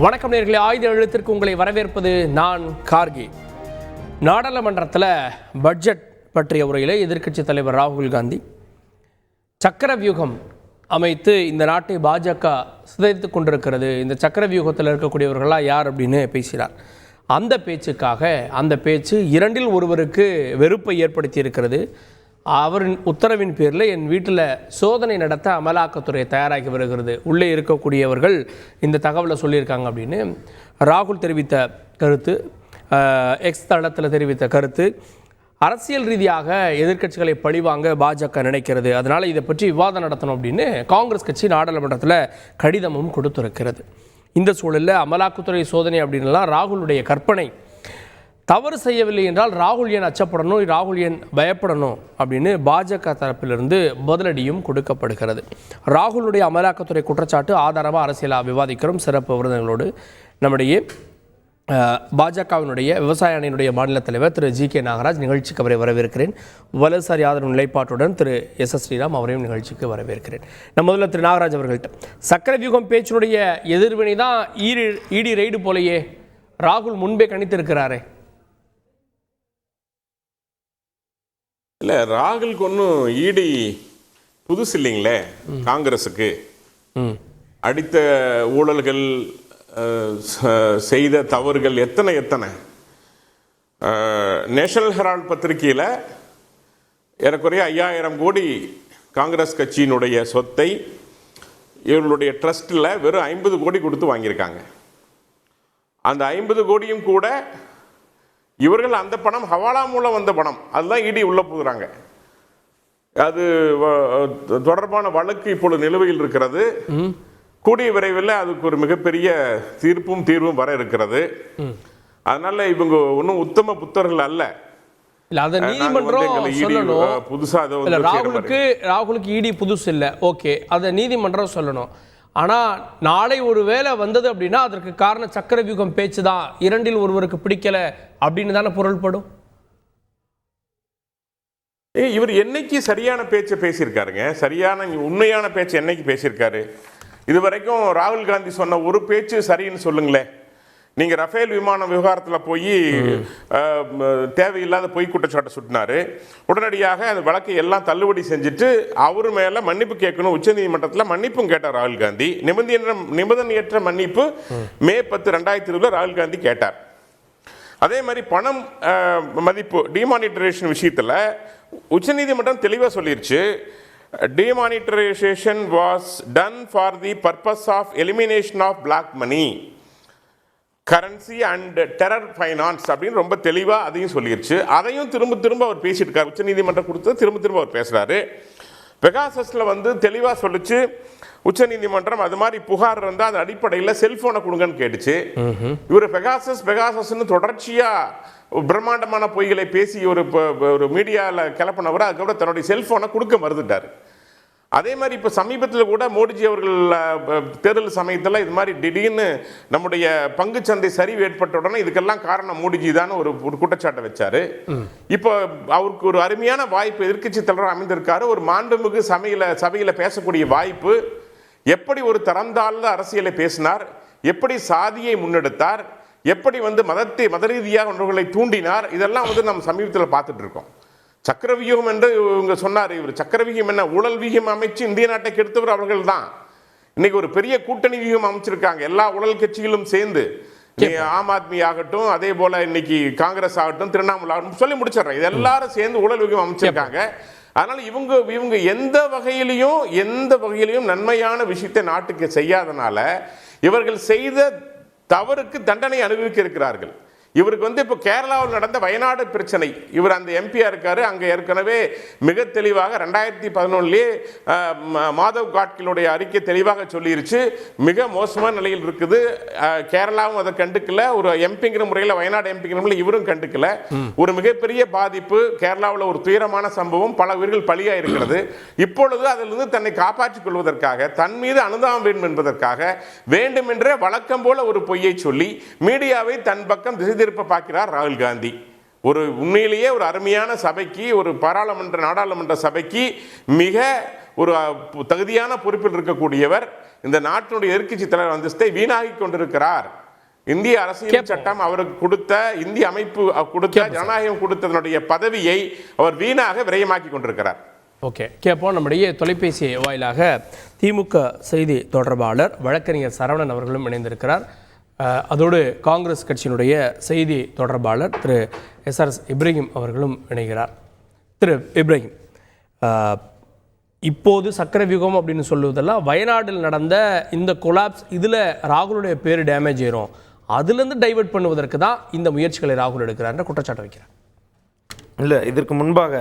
வணக்கம் நேயர்களே, ஆயுத எழுத்திற்கு உங்களை வரவேற்பது நான் கார்கி. நாடாளுமன்றத்தில் பட்ஜெட் பற்றிய உரையில் எதிர்க்கட்சி தலைவர் ராகுல் காந்தி சக்கர வியூகம் அமைத்து இந்த நாட்டை பாஜக சிதைத்து கொண்டிருக்கிறது, இந்த சக்கர வியூகத்தில் இருக்கக்கூடியவர்களாக யார் அப்படின்னு பேசினார். அந்த பேச்சு இரண்டில் ஒருவருக்கு வெறுப்பை ஏற்படுத்தி இருக்கிறது. அவரின் உத்தரவின் பேரில் என் வீட்டில் சோதனை நடத்த அமலாக்கத்துறை தயாராகி வருகிறது, உள்ளே இருக்கக்கூடியவர்கள் இந்த தகவலை சொல்லியிருக்காங்க அப்படின்னு ராகுல் தெரிவித்த கருத்து, எக்ஸ் தளத்தில் தெரிவித்த கருத்து, அரசியல் ரீதியாக எதிர்க்கட்சிகளை பழிவாங்க பாஜக நினைக்கிறது, அதனால் இதை பற்றி விவாதம் நடத்தணும் அப்படின்னு காங்கிரஸ் கட்சி நாடாளுமன்றத்தில் கடிதமும் கொடுத்திருக்கிறது. இந்த சூழலில் அமலாக்கத்துறை சோதனை அப்படின்லாம் ராகுலுடைய கற்பனை. தவறு செய்யவில்லை என்றால் ராகுல் ஏன் அச்சப்படணும், ராகுல் ஏன் பயப்படணும் அப்படின்னு பாஜக தரப்பிலிருந்து பதிலடியும் கொடுக்கப்படுகிறது. ராகுலுடைய அமலாக்கத்துறை குற்றச்சாட்டு ஆதாரமாக அரசியலாக விவாதிக்கிறோம். சிறப்பு விருதுகளோடு நம்முடைய பாஜகவினுடைய விவசாய அணியினுடைய மாநில தலைவர் திரு ஜி.கே. நாகராஜ், நிகழ்ச்சிக்கு அவரை வரவேற்கிறேன். வலதுசாரி ஆதரவு நிலைப்பாட்டுடன் திரு எஸ்.எஸ். ஸ்ரீராம், அவரையும் நிகழ்ச்சிக்கு வரவேற்கிறேன். நம்ம முதல்ல திரு நாகராஜ் அவர்கள்ட்ட, சக்கர வியூகம் பேச்சினுடைய எதிர்வினை தான் இடி ரெய்டு போலையே, ராகுல் முன்பே கணித்திருக்கிறாரே. இல்லை, ராகுலுக்கு ஒன்றும் ஈடி புதுசு இல்லைங்களே. காங்கிரஸுக்கு அடித்த ஊழல்கள், செய்த தவறுகள் எத்தனை நேஷனல் ஹெரால்ட் பத்திரிகையில் ஏறக்குறைய 5000 கோடி காங்கிரஸ் கட்சியினுடைய சொத்தை இவர்களுடைய ட்ரஸ்ட்டில் வெறும் 50 கோடி கொடுத்து வாங்கியிருக்காங்க. அந்த 50 கோடியும் கூட இவர்கள் அந்த பணம் ஹவாலா மூலம் வந்த பணம், அதுதான் இடி உள்ள போகிறாங்க. அது தொடர்பான வழக்கு இப்பொழுது நிலுவையில் இருக்கிறது. கூடிய விரைவில் அதுக்கு ஒரு மிகப்பெரிய தீர்வும் வர இருக்கிறது. அதனால இவங்க ஒன்றும் உத்தம புத்தர்கள் அல்ல. ராகுலுக்கு இடி புதுசு இல்லை, ஓகே, அதை நீதிமன்றம் சொல்லணும். ஆனால் நாளை ஒரு வேலை வந்தது அப்படின்னா அதற்கு காரணம் சக்கர வியூகம் பேச்சு தான், இரண்டில் ஒருவருக்கு பிடிக்கல அப்படின்னு தானே பொருள்படும். இவர் என்னைக்கு சரியான பேச்சை பேசியிருக்காருங்க? சரியான உண்மையான பேச்சு என்னைக்கு பேசியிருக்காரு? இதுவரைக்கும் ராகுல் காந்தி சொன்ன ஒரு பேச்சு சரின்னு சொல்லுங்களேன். நீங்கள் ரஃபேல் விமான விவகாரத்தில் போய் தேவையில்லாத பொய் குற்றச்சாட்டை சுட்டினாரு. உடனடியாக அந்த வழக்கை எல்லாம் தள்ளுபடி செஞ்சுட்டு அவர் மேலே மன்னிப்பு கேட்கணும், உச்சநீதிமன்றத்தில் மன்னிப்பும் கேட்டார் ராகுல் காந்தி. நிபந்தனையற்ற மன்னிப்பு மே 10, 2020 ராகுல் காந்தி கேட்டார். அதே மாதிரி பணம் மதிப்பு டிமானிட்டரேஷன் விஷயத்தில் உச்சநீதிமன்றம் தெளிவாக சொல்லிருச்சு. Demonetization was done for the purpose of elimination of black money, currency and terror finance அப்படின்னு ரொம்ப தெளிவாக அதையும் சொல்லிருச்சு. அதையும் திரும்ப அவர் பேசிட்டு இருக்காரு. உச்சநீதிமன்றம் கொடுத்து திரும்ப அவர் பேசுகிறாரு. பெகாசஸில் தெளிவாக சொல்லிச்சு உச்சநீதிமன்றம், அது மாதிரி புகார் இருந்தால் அது அடிப்படையில் செல்ஃபோனை கொடுங்கன்னு கேட்டுச்சு. இவர் பெகாசஸ்ன்னு தொடர்ச்சியாக பிரம்மாண்டமான பொய்களை பேசி ஒரு மீடியாவில் கிளப்பினவர் அதுக்கப்புறம் தன்னுடைய செல்ஃபோனை கொடுக்க மறுத்துட்டார். அதே மாதிரி இப்போ சமீபத்தில் கூட மோடிஜி அவர்கள் தேர்தல் சமயத்தில் இது மாதிரி திடீர்னு நம்முடைய பங்குச்சந்தை சரிவு ஏற்பட்ட உடனே இதுக்கெல்லாம் காரணம் மோடிஜி தான் ஒரு குற்றச்சாட்டை வச்சாரு. இப்போ அவருக்கு ஒரு அருமையான வாய்ப்பு எதிர்க்கட்சி தலைவர் அமைந்திருக்காரு. ஒரு மாண்புமிகு சபையில் பேசக்கூடிய வாய்ப்பு. எப்படி ஒரு தரந்தாழ்ந்த அரசியலை பேசினார், எப்படி சாதியை முன்னெடுத்தார், எப்படி மத ரீதியாக ஒன்றுகளை தூண்டினார், இதெல்லாம் நம்ம சமீபத்தில் பார்த்துட்டு இருக்கோம். சக்கரவியூகம் என்று இவங்க சொன்னார். இவர் சக்கரவியூகம் என்ன, ஊழல் வியூகம் அமைச்சு இந்திய நாட்டை கெடுத்தவர் அவர்கள் தான். இன்னைக்கு ஒரு பெரிய கூட்டணி வியூகம் அமைச்சிருக்காங்க எல்லா ஊழல் கட்சிகளும் சேர்ந்து. ஆம் ஆத்மி ஆகட்டும், அதே போல இன்னைக்கு காங்கிரஸ் ஆகட்டும், திரிணாமுல் ஆகட்டும், சொல்லி முடிச்சிடறேன், இது எல்லாரும் சேர்ந்து ஊழல் வியூகம் அமைச்சிருக்காங்க. அதனால இவங்க எந்த வகையிலையும் நன்மையான விஷயத்தை நாட்டுக்கு செய்யாதனால இவர்கள் செய்த தவறுக்கு தண்டனை அனுபவிக்க இருக்கிறார்கள். இவருக்கு இப்போ கேரளாவில் நடந்த வயநாடு பிரச்சனை, இவர் அந்த எம்பியா இருக்காரு. அங்கே ஏற்கனவே மிக தெளிவாக 2011 மாதவ் காட்கிலுடைய அறிக்கை தெளிவாக சொல்லிருச்சு, மிக மோசமான நிலையில் இருக்குது. கேரளாவும் அதை கண்டுக்கல, ஒரு எம்பிங்கிற முறையில் வயநாடு எம்பிங்கிற முறையில் இவரும் கண்டுக்கல. ஒரு மிகப்பெரிய பாதிப்பு கேரளாவில், ஒரு துயரமான சம்பவம், பல உயிர்கள் பலியா இருக்கிறது. இப்பொழுது அதிலிருந்து தன்னை காப்பாற்றிக் கொள்வதற்காக, தன் மீது அனுதாபம் வேண்டும் என்பதற்காக வேண்டுமென்றே வழக்கம் போல ஒரு பொய்யை சொல்லி மீடியாவை தன் பக்கம் திசை திருப்ப பார்க்கிறார் ராகுல் காந்தி. உண்மையிலேயே ஒரு அருமையான சபைக்கு, ஒரு நாடாளுமன்ற சபைக்கு மிக ஒரு தகுதியான பொறுப்பில் இருக்கக்கூடியவர் இந்த நாட்டினுடைய எதிர்க்கட்சி தலைவர் அந்தஸ்தை வீணாகி கொண்டிருக்கிறார். இந்திய அரசியல் சட்டம் அவருக்கு கொடுத்த, இந்திய அமைப்பு கொடுத்த, ஜனநாயகம் கொடுத்ததனுடைய பதவியை அவர் வீணாக விரயமாக்கி கொண்டிருக்கிறார். ஓகே, கேட்போம். நம்முடைய தொலைபேசி வாயிலாக திமுக செய்தி தொடர்பாளர் வழக்கறிஞர் சரவணன் அவர்களும் இணைந்திருக்கிறார். அதோடு காங்கிரஸ் கட்சியினுடைய செய்தி தொடர்பாளர் திரு எஸ்ஆர் இப்ராஹிம் அவர்களும் இணைகிறார். திரு இப்ராஹிம், இப்போது சக்கரவியூகம் அப்படின்னு சொல்லுவதெல்லாம் வயநாட்டில் நடந்த இந்த கொலாப்ஸ், இதில் ராகுலுடைய பேர் டேமேஜ் ஆயிரும், அதுலேருந்து டைவெர்ட் பண்ணுவதற்கு தான் இந்த முயற்சிகளை ராகுல் எடுக்கிறார் குற்றச்சாட்டு வைக்கிறார். இல்லை, இதற்கு முன்பாக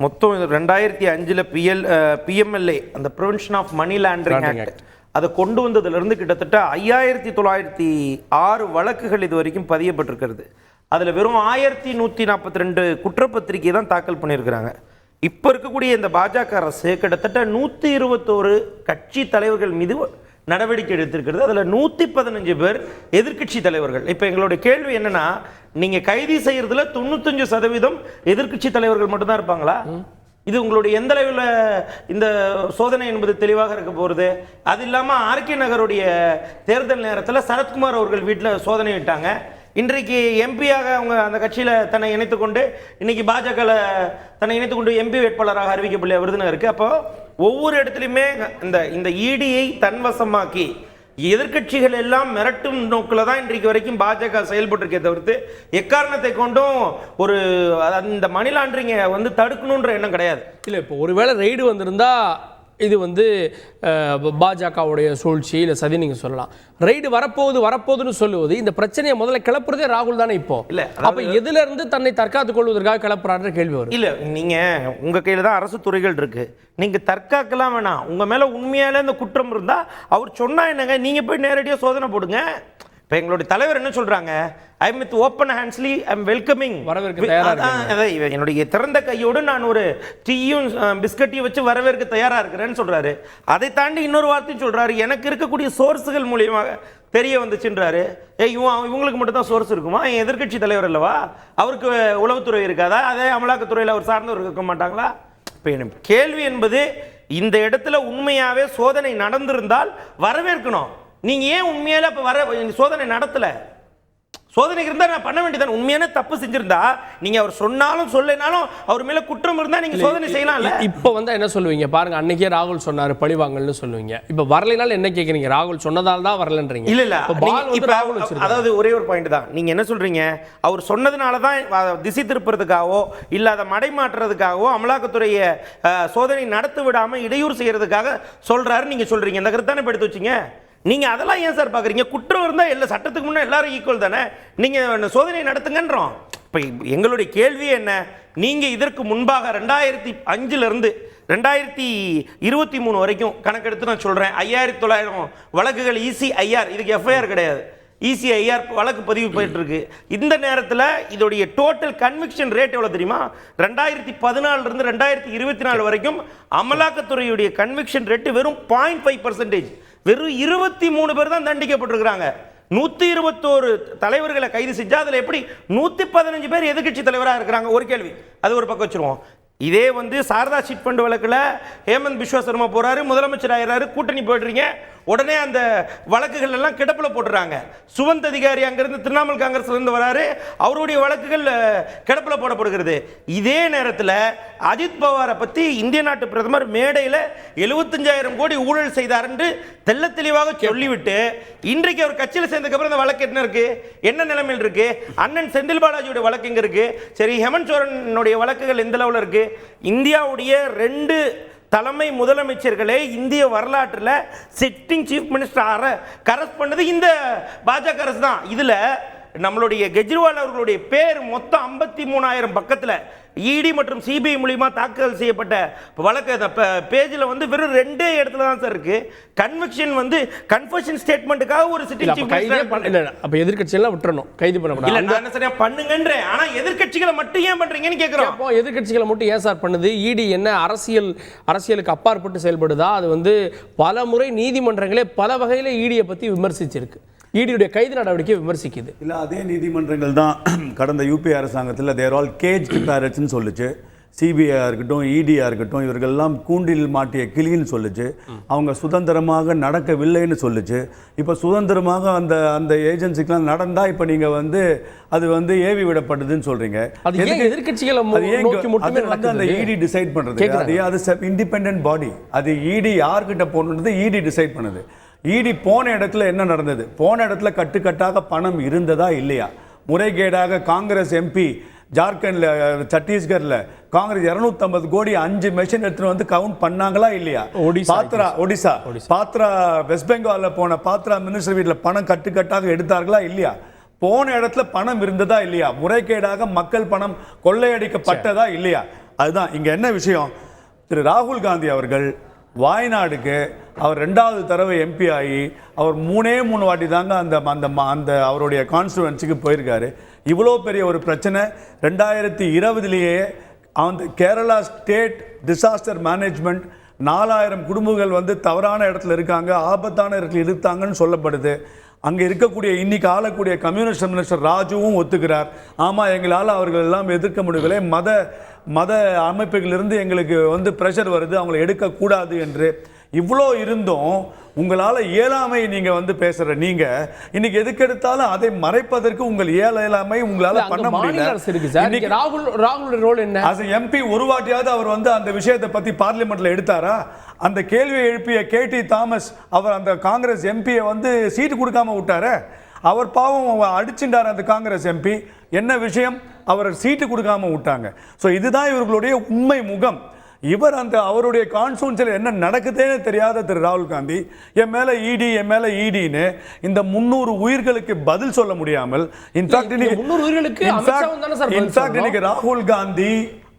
மொத்தம் 2005 பிஎம்எல்ஏ அந்த prevention of money laundering act அதை கொண்டு வந்ததுலேருந்து கிட்டத்தட்ட 5906 வழக்குகள் இது வரைக்கும் பதியப்பட்டிருக்கிறது. அதில் வெறும் 1142 குற்றப்பத்திரிகை தான் தாக்கல் பண்ணியிருக்கிறாங்க. இப்போ இருக்கக்கூடிய இந்த பாஜக அரசு கிட்டத்தட்ட 121 கட்சி தலைவர்கள் மீது நடவடிக்கை எடுத்திருக்கிறது. அதில் 115 பேர் எதிர்க்கட்சி தலைவர்கள். இப்போ எங்களுடைய கேள்வி என்னன்னா, நீங்கள் கைது செய்யறதுல 95% எதிர்க்கட்சி தலைவர்கள் மட்டும்தான் இருப்பாங்களா? இது உங்களுடைய எந்த அளவில் இந்த சோதனை என்பது தெளிவாக இருக்க போகிறது? அது இல்லாமல் ஆர்கே நகருடைய தேர்தல் நேரத்தில் சரத்குமார் அவர்கள் வீட்டில் சோதனை விட்டாங்க. இன்றைக்கு எம்பியாக அவங்க அந்த கட்சியில் தன்னை இணைத்துக்கொண்டு இன்னைக்கு பாஜகவில் தன்னை இணைத்துக்கொண்டு எம்பி வேட்பாளராக அறிவிக்கப்பட்ட விருதுநகருக்கு. அப்போ ஒவ்வொரு இடத்துலையுமே இந்த இடியை தன்வசமாக்கி எதிர்க்கட்சிகள் எல்லாம் மிரட்டும் நோக்கில் தான் இன்றைக்கு வரைக்கும் பாஜக செயல்பட்டிருக்கே தவிர்த்து எக்காரணத்தை கொண்டும் ஒரு அந்த மணி லாண்டரிங்கை வந்து தடுக்கணுன்ற எண்ணம் கிடையாது. இல்லை, இப்போ ஒருவேளை ரெய்டு வந்திருந்தா இது வந்து பாஜகவுடைய சூழ்ச்சி இல்லை சதி நீங்கள் சொல்லலாம். ரைடு வரப்போகுதுன்னு சொல்லுவது இந்த பிரச்சனையை முதல்ல கிளப்புறதே ராகுல் தானே. இப்போ இல்லை, அப்போ எதுல இருந்து தன்னை தற்காத்துக் கொள்வதற்காக கிளப்புறாரு கேள்வி வரும். இல்லை, நீங்கள் உங்கள் கையில் தான் அரசு துறைகள் இருக்குது, நீங்கள் தற்காக்கலாம் வேணாம். உங்கள் மேலே உண்மையாலே இந்த குற்றம் இருந்தால் அவர் சொன்னால் என்னங்க, நீங்கள் போய் நேரடியாக சோதனை போடுங்க. இப்போ எங்களுடைய தலைவர் என்ன சொல்கிறாங்க, I am with open handsly I am welcoming, என்னுடைய திறந்த கையோடு நான் ஒரு டீயும் பிஸ்கட்டையும் வச்சு வரவேற்க தயாராக இருக்கிறேன்னு சொல்கிறாரு. அதை தாண்டி இன்னொரு வார்த்தையும் சொல்கிறாரு, எனக்கு இருக்கக்கூடிய சோர்ஸுகள் மூலியமாக தெரிய வந்துச்சுன்றாரு. இவங்களுக்கு மட்டும் தான் சோர்ஸ் இருக்குமா? என் எதிர்க்கட்சி தலைவர் அல்லவா, அவருக்கு உளவுத்துறை இருக்காதா? அதே அமலாக்கத்துறையில் அவர் சார்ந்தவர் இருக்க மாட்டாங்களா? இப்போ கேள்வி என்பது, இந்த இடத்துல உண்மையாகவே சோதனை நடந்திருந்தால் வரவேற்கணும். நீங்கள் ஏன் உண்மையால அப்போ சோதனை நடத்தலை? சோதனைக்கு இருந்தால் நான் பண்ண வேண்டியதான். உண்மையான தப்பு செஞ்சிருந்தா நீங்கள் அவர் சொன்னாலும் சொல்லனாலும் அவர் மேலே குற்றம் இருந்தால் நீங்கள் சோதனை செய்யலாம்ல. இப்போ வந்து என்ன சொல்லுவீங்க பாருங்க, அன்னைக்கே ராகுல் சொன்னார் பழிவாங்கல்னு சொல்லுவீங்க. இப்போ வரலைனாலும் என்ன கேட்குறீங்க, ராகுல் சொன்னதால் தான் வரலன்றீங்க. இல்லை, அதாவது ஒரே ஒரு பாயிண்ட் தான். நீங்கள் என்ன சொல்கிறீங்க, அவர் சொன்னதுனால தான் திசை திருப்புறதுக்காகவோ இல்லை அதை மடைமாற்றுறதுக்காகவோ அமலாக்கத்துறையை சோதனை நடத்த விடாமல் இடையூறு செய்யறதுக்காக சொல்கிறாரு நீங்கள் சொல்கிறீங்க. இந்த கருத்து தானே எடுத்து வச்சிங்க. நீங்கள் அதெல்லாம் ஏன் சார் பார்க்குறீங்க? குற்றம் இருந்தால் எல்லா சட்டத்துக்கு முன்னே எல்லாரும் ஈக்குவல் தானே, நீங்கள் சோதனை நடத்துங்கன்றோம். இப்போ எங்களுடைய கேள்வி என்ன, நீங்கள் இதற்கு முன்பாக 2005 2023 வரைக்கும் கணக்கெடுத்து நான் சொல்கிறேன், 5900 வழக்குகள் ECIR, இதுக்கு FIR கிடையாது, ECIR வழக்கு பதிவு போயிட்டு இருக்கு. இந்த நேரத்தில் இதோடைய டோட்டல் கன்விக்ஷன் ரேட் எவ்வளோ தெரியுமா? 2014 2024 வரைக்கும் அமலாக்கத்துறையுடைய கன்விக்ஷன் ரேட்டு வெறும் 0.5%. வெறும் 23 பேர் தான் தண்டிக்கப்பட்டிருக்கிறாங்க. 121 தலைவர்களை கைது செஞ்சா அதில் எப்படி 115 பேர் எதிர்க்கட்சி தலைவராக இருக்கிறாங்க? ஒரு கேள்வி, அது ஒரு பக்கம் வச்சிருவோம். இதே வந்து சாரதா சிட் ஃபண்ட் வழக்கில் ஹேமந்த் பிஸ்வா சர்மா போறாரு, முதலமைச்சர் ஆகிறாரு, கூட்டணி போயிடுறீங்க, உடனே அந்த வழக்குகள் எல்லாம் கிடப்பில் போட்டுறாங்க. சுவந்த் அதிகாரி அங்கிருந்து திரிணாமுல் காங்கிரஸ்லேருந்து வராரு, அவருடைய வழக்குகள் கிடப்பில் போடப்படுகிறது. இதே நேரத்தில் அஜித் பவாரை பற்றி இந்திய நாட்டு பிரதமர் மேடையில் 75,000 கோடி ஊழல் செய்தார் என்று தெல்ல தெளிவாக சொல்லிவிட்டு இன்றைக்கு அவர் கட்சியில் சேர்ந்ததுக்கப்புறம் இந்த வழக்கு என்ன இருக்கு, என்ன நிலைமையில் இருக்கு? அண்ணன் செந்தில் பாலாஜியுடைய வழக்கு எங்க இருக்கு? சரி, ஹேமந்த் சோரனுடைய வழக்குகள் எந்த லெவலில் இருக்கு? இந்தியாவுடைய 2 தலைமை முதலமைச்சர்களே இந்திய வரலாற்றில் சிட்டிங் சீஃப் மினிஸ்டர் கரெஸ்ட் பண்ணது இந்த பாஜக அரசு தான். இதுல நம்மளுடைய கெஜ்ரிவால் அவர்களுடைய பேர் மொத்தம் 53,000 பக்கத்தில் இடி மற்றும் சிபிஐ மூலியமா தாக்கல் செய்யப்பட்ட வழக்கு பேஜில் வந்து வெறும் 2 இடத்துல தான் சார் இருக்கு. கன்விக்ஷன் வந்து கன்ஃபெஷன் ஸ்டேட்மெண்ட்டுக்காக ஒரு சிட்டிங் சீஃப் மினிஸ்டர். அப்ப எதிர்க்கட்சியெல்லாம் விட்டுறணும், கைது பண்ணக்கூடாது. இல்ல, நான் சரியா பண்ணுங்கன்றேன். ஆனா எதிர்க்கட்சிகளை மட்டும் ஏன் பண்றீங்கன்னு கேக்குறோம். அப்போ எதிர்க்கட்சிகளை மட்டும் ஏன் சார் பண்ணுது? இடி என்ன அரசியலுக்கு அப்பாற்பட்டு செயல்படுதா? அது வந்து பல முறை நீதிமன்றங்களே பல வகையில இடியை பத்தி விமர்சிச்சிருக்கு. இடியுடைய கைது நடவடிக்கை விமர்சிக்குது. இல்லை, அதே நீதிமன்றங்கள் தான் கடந்த யூபி அரசாங்கத்தில் தேர் ஆல் கேஜ் பேரட்ஸ்ன்னு சொல்லிச்சு. சிபிஐயாக இருக்கட்டும், இடியாக இருக்கட்டும், இவர்கள்லாம் கூண்டில் மாட்டிய கிளின்னு சொல்லுச்சு. அவங்க சுதந்திரமாக நடக்கவில்லைன்னு சொல்லுச்சு. இப்போ சுதந்திரமாக அந்த அந்த ஏஜென்சிக்கெலாம் நடந்தால் இப்போ நீங்கள் வந்து அது வந்து ஏவி விடப்பட்டதுன்னு சொல்கிறீங்க. அது ஏன் எதிர்க்கட்சிகளை நோக்கி மட்டுமே வந்து அந்த இடி டிசைட் பண்ணுறது, அது இண்டிபெண்டன்ட் பாடி. அது இடி யார்கிட்ட போகணுன்றது இடி டிசைட் பண்ணுது. இடி போன இடத்துல என்ன நடந்தது, போன இடத்துல கட்டுக்கட்டாக பணம் இருந்ததா இல்லையா, முறைகேடாக காங்கிரஸ் எம்பி ஜார்க்கண்ட்ல சத்தீஸ்கர்ல காங்கிரஸ் 250 கோடி 5 மெஷின் எடுத்துட்டு வந்து கவுண்ட் பண்ணாங்களா இல்லையா, ஒடிசா பாத்ரா வெஸ்ட் பெங்கால்ல போன பாத்ரா மினிஸ்டர் வீட்டில் பணம் கட்டுக்கட்டாக எடுத்தார்களா இல்லையா, போன இடத்துல பணம் இருந்ததா இல்லையா, முறைகேடாக மக்கள் பணம் கொள்ளையடிக்கப்பட்டதா இல்லையா. அதுதான் இங்க என்ன விஷயம். திரு ராகுல் காந்தி அவர்கள் வாய்நாடுக்கு அவர் 2வது தடவை எம்பி ஆகி அவர் 3 வாட்டி தாங்க அந்த அந்த அந்த அவருடைய கான்ஸ்டிடுவன்சிக்கு போயிருக்காரு. இவ்வளோ பெரிய ஒரு பிரச்சனை 2020 அந்த கேரளா ஸ்டேட் டிசாஸ்டர் மேனேஜ்மெண்ட் 4000 குடும்பங்கள் வந்து தவறான இடத்துல இருக்காங்க, ஆபத்தான இடத்துல இருக்காங்கன்னு சொல்லப்படுது. அங்கே இருக்கக்கூடிய இன்னைக்கு ஆளக்கூடிய கம்யூனிஸ்ட் மினிஸ்டர் ராஜுவும் ஒத்துக்கிறார், ஆமாம் எங்களால் அவர்கள் எல்லாம் எதிர்க்க முடியவில்லை, மத அமைப்புகளிலிருந்து எங்களுக்கு வந்து ப்ரெஷர் வருது, அவங்களை எடுக்கக்கூடாது என்று. இவ்வளோ இருந்தும் உங்களால் இயலாமை நீங்கள் வந்து பேசுகிற நீங்கள் இன்னைக்கு எதுக்கு எடுத்தாலும் அதை மறைப்பதற்கு உங்கள் இயலாமை உங்களால் பண்ண முடியல. ராகுல் ரோல் என்ன? as a MP ஒரு வாட்டியாவது அவர் வந்து அந்த விஷயத்தை பற்றி பார்லிமெண்ட்ல எடுத்தாரா? அந்த கேள்வியை எழுப்பிய கேடி தாமஸ் அவர் அந்த காங்கிரஸ் எம்பியை வந்து சீட்டு கொடுக்காம விட்டாரு. அவர் பாவம் அடிச்சுட்டார் அந்த காங்கிரஸ் எம்பி. என்ன விஷயம், அவர் சீட்டு கொடுக்காம விட்டாங்க. ஸோ இதுதான் இவர்களுடைய உண்மை முகம். இவர் அந்த அவருடைய கான்ஸ்டிட்யூன்சியில் என்ன நடக்குதுன்னு தெரியாத திரு ராகுல் காந்தி என் மேல இடின்னு இந்த 300 உயிர்களுக்கு பதில் சொல்ல முடியாமல், இன்ஃபேக்ட் இன்னைக்கு ராகுல் காந்தி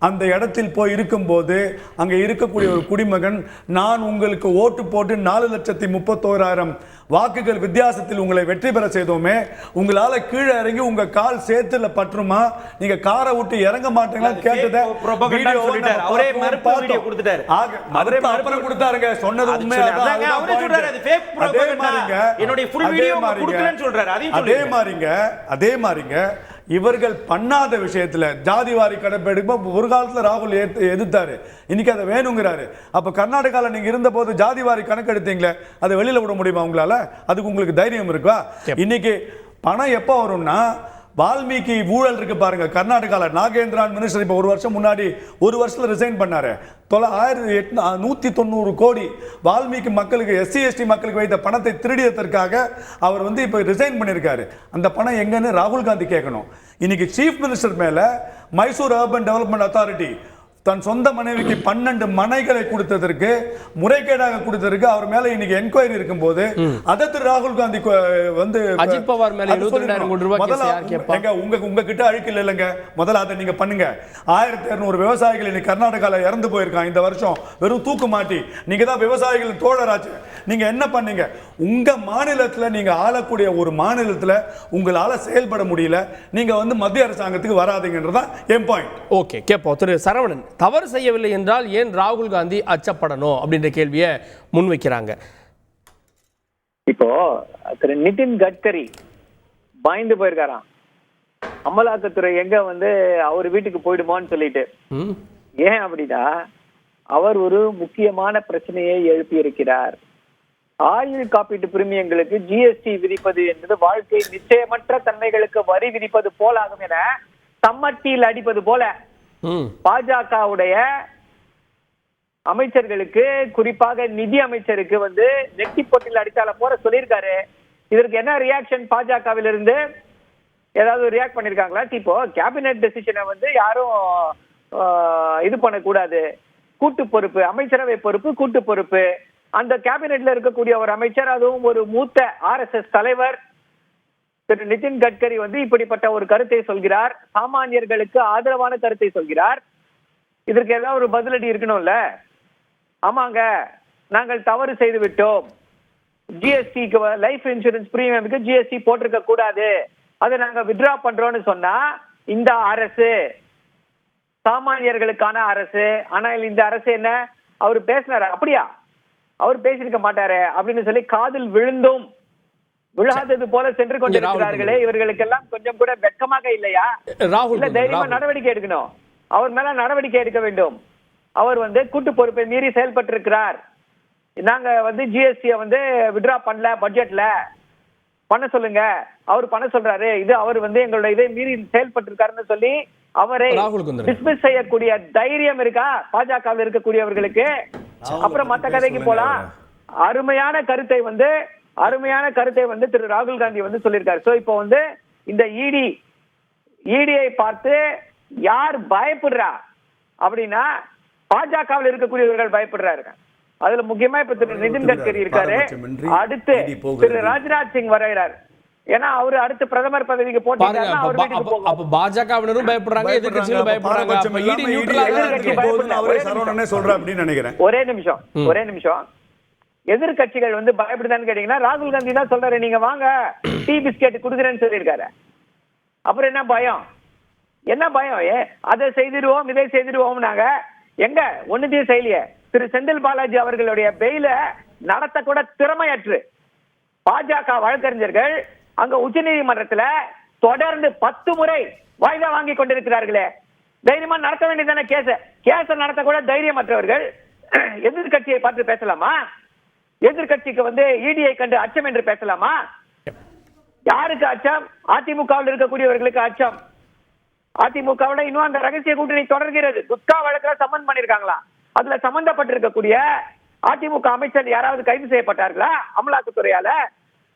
அந்த இடத்தில் போய் இருக்கும்போது அங்க இருக்கக்கூடிய ஒரு குடிமகன், நான் உங்களுக்கு ஓட்டு போட்டு 4,31,000 வாக்குகள் வித்தியாசத்தில் உங்களை வெற்றி பெற செய்தோமே, உங்களால கீழே இறங்கி உங்க கால் சேத்துல பற்றுமா, நீங்க காரை விட்டு இறங்க மாட்டீங்களான்னு கேட்டதை அப்புறம் கொடுத்தாருங்க. சொன்னது அதே மாதிரிங்க இவர்கள் பண்ணாத விஷயத்துல ஜாதிவாரி கணக்கெடுப்பு ஒரு காலத்துல ராகுல் எதிர்த்தாரு, இன்னைக்கு அதை வேணுங்கிறாரு. அப்ப கர்நாடகாவில் நீங்க இருந்த போது ஜாதிவாரி கணக்கெடுத்தீங்களே, அதை வெளியில விட முடியுமா உங்களால? அதுக்கு உங்களுக்கு தைரியம் இருக்கா? இன்னைக்கு பணம் எப்போ வரும்னா, வால்மீகி ஊழல் இருக்கு பாருங்க கர்நாடகாவில். நாகேந்திரான் மினிஸ்டர் இப்போ ஒரு வருஷம் முன்னாடி ஒரு வருஷத்துல ரிசைன் பண்ணாரு. 190 கோடி வால்மீகி மக்களுக்கு SC/ST மக்களுக்கு வைத்த பணத்தை திருடியதற்காக அவர் வந்து இப்போ ரிசைன் பண்ணியிருக்காரு. அந்த பணம் எங்கன்னு ராகுல் காந்தி கேட்கணும். இன்னைக்கு சீஃப் மினிஸ்டர் மேல மைசூர் அர்பன் டெவலப்மெண்ட் அத்தாரிட்டி தன் சொந்த மனைவிக்கு 12 மனைகளை கொடுத்ததற்கு, முறைகேடாக கொடுத்ததற்கு அவர் மேல இன்னைக்கு என்கொயரி இருக்கும் போது அதை திரு ராகுல் காந்தி வந்து அஜித் பவார் மேல 72,000 கோடி ரூபாய் கேஸ் யார் கேட்பா? உங்க கிட்ட அழுக்கு இல்லைங்க, முதல்ல அதை நீங்க பண்ணுங்க. 1200 விவசாயிகள் இன்னைக்கு கர்நாடகால இறந்து போயிருக்காங்க இந்த வருஷம், வெறும் தூக்கு மாட்டி. நீங்க தான் விவசாயிகள் தோழராச்சு. நீங்க என்ன பண்ணீங்க? உங்க மாநிலத்தில் நீங்க ஆளக்கூடிய ஒரு மாநிலத்தில் உங்களால செயல்பட முடியல, நீங்க வந்து மத்திய அரசாங்கத்துக்கு வராதீங்கன்றதான் என் பாயிண்ட். ஓகே, கேட்போம். திரு சரவணன், தவறு செய்யவில்லை என்றால் ஏன் ராகுல் காந்தி அச்சப்படணும் அப்படின்ற கேள்வியை முன்வைக்கிறாங்க. இப்போ திரு நிதின் கட்கரி பயந்து போயிருக்காராம், அமலாக்கத்துறை எங்க வந்து அவர் வீட்டுக்கு போயிடுமோன்னு சொல்லிட்டு. ஏன் அப்படின்னா, அவர் ஒரு முக்கியமான பிரச்சனையை எழுப்பி இருக்கிறார். ஆயுள் காப்பீட்டு பிரீமியங்களுக்கு GST விதிப்பது என்பது வாழ்க்கை நிச்சயமற்ற தன்மைகளுக்கு வரி விதிப்பது போலாகும் என சம்மட்டியில் அடிப்பது போல பாஜகவுடைய அமைச்சர்களுக்கு, குறிப்பாக நிதி அமைச்சருக்கு வந்து நெட்டி போட்டியில் அடித்தால போற சொல்லியிருக்காரு. இதற்கு என்ன ரியாக்ஷன் பாஜகவில் இருந்து ஏதாவது ரியாக்ட் பண்ணிருக்காங்களா? இப்போ கேபினெட் டெசிஷனை வந்து யாரும் இது பண்ணக்கூடாது, கூட்டு பொறுப்பு, அமைச்சரவை பொறுப்பு கூட்டு பொறுப்பு. அந்த கேபினெட்ல இருக்கக்கூடிய ஒரு அமைச்சர், அதுவும் ஒரு மூத்த RSS தலைவர் திரு நிதின் கட்கரி வந்து இப்படிப்பட்ட ஒரு கருத்தை சொல்கிறார், சாமானியர்களுக்கு ஆதரவான கருத்தை சொல்கிறார். இதற்கு ஏதாவது ஒரு பதிலடி இருக்கணும்ல. ஆமாங்க, நாங்கள் தவறு செய்து விட்டோம், GSTக்கு லைஃப் இன்சூரன்ஸ் பிரீமியமுக்கு GST போட்டிருக்க கூடாது, அதை நாங்க வித்ரா பண்றோம்னு சொன்னா இந்த அரசு சாமானியர்களுக்கான அரசு. ஆனால் இந்த அரசு என்ன, அவர் பேசினாரு அப்படியா? அவர் பேசியிருக்க மாட்டாரு அப்படின்னு சொல்லி காதில் விழுந்தும் விழாதது போல சென்று கொண்டிருக்கிறார்களே, இவர்களுக்கெல்லாம் கொஞ்சம் கூட வெட்கமாக இல்லையா? ராகுல் தைரியமா நடவடிக்கை எடுக்கணும். அவர் மேல நடவடிக்கை எடுக்க வேண்டும். அவர் வந்து கூட்டு பொறுப்பை மீறி செயல்பட்டு இருக்கிறார். நாங்க வந்து ஜிஎஸ்டியை வந்து வித்ரா பண்ணல, பட்ஜெட்ல பண்ண சொல்லுங்க, அவர் பண்ண சொல்றாரு, இது அவர் வந்து எங்களோட இதை மீறி செயல்பட்டு இருக்காருன்னு சொல்லி அவரை டிஸ்மிஸ் செய்யக்கூடிய தைரியம் இருக்கா பாஜகவில் இருக்கக்கூடியவர்களுக்கு? அப்புறம் மத்த கதைக்கு போலாம். அருமையான கருத்தை வந்து திரு ராகுல் காந்தி வந்து சொல்லியிருக்காரு. சோ இப்போ வந்து இந்த இடியை பார்த்து யார் பயப்படுறா அப்படின்னா பாஜகவில் இருக்கக்கூடியவர்கள் பயப்படுறாரு. அதுல முக்கியமா இப்ப திரு நிதின் கட்கரி இருக்காரு, அடுத்து திரு ராஜ்நாத் சிங் வருகிறார். ஏன்னா அவரு அடுத்து பிரதமர் பதவிக்கு போட்டிருக்காருன்னா அவர் வீட்டுக்கு போகும். அப்ப பாஜகவினரும் பயப்படுறாங்க, எதிர்க்கட்சிகளும் பயப்படுறாங்க. அப்ப ஈடி நியூட்ரலா அவரே சரவணனே சொல்றா அப்படின்னு நினைக்கிறேன். ஒரே நிமிஷம் எதிர்க்கட்சிகள் வந்து பயப்படுதான்னு கேட்டீங்கன்னா ராகுல் காந்தி தான் சொல்றாரு, நீங்க வாங்க டீ பிஸ்கெட் குடுக்குறேன்னு சொல்லியிருக்காரு. அப்புறம் என்ன பயம்? அதை செய்திருவோம், இதை செய்திருவோம். நாங்க எங்க ஒண்ணுத்தையும் செய்யலையே. திரு செந்தில் பாலாஜி அவர்களுடைய பெயில நடத்த கூட திறமையற்று பாஜக வழக்கறிஞர்கள் அங்க உச்ச நீதிமன்றத்துல தொடர்ந்து 10 முறை வாய்தா வாங்கி கொண்டிருக்கிறார்களே. தைரியமா நடத்த வேண்டியதான கேச நடத்த கூட தைரியமற்றவர்கள் எதிர்கட்சியை பார்த்து பேசலாமா? எதிர்கட்சிக்கு வந்து இடியை கண்டு அச்சம் என்று பேசலாமா? யாருக்கு அச்சம்? அதிமுகவில் இருக்கக்கூடியவர்களுக்கு அச்சம். அதிமுகவோட இன்னும் அந்த ரகசிய கூட்டணி தொடர்கிறது. குட்கா வழக்குல சம்மன் பண்ணிருக்காங்களா? அதுல சம்பந்தப்பட்டிருக்கக்கூடிய அதிமுக அமைச்சர் யாராவது கைது செய்யப்பட்டார்களா அமலாக்கத்துறையால?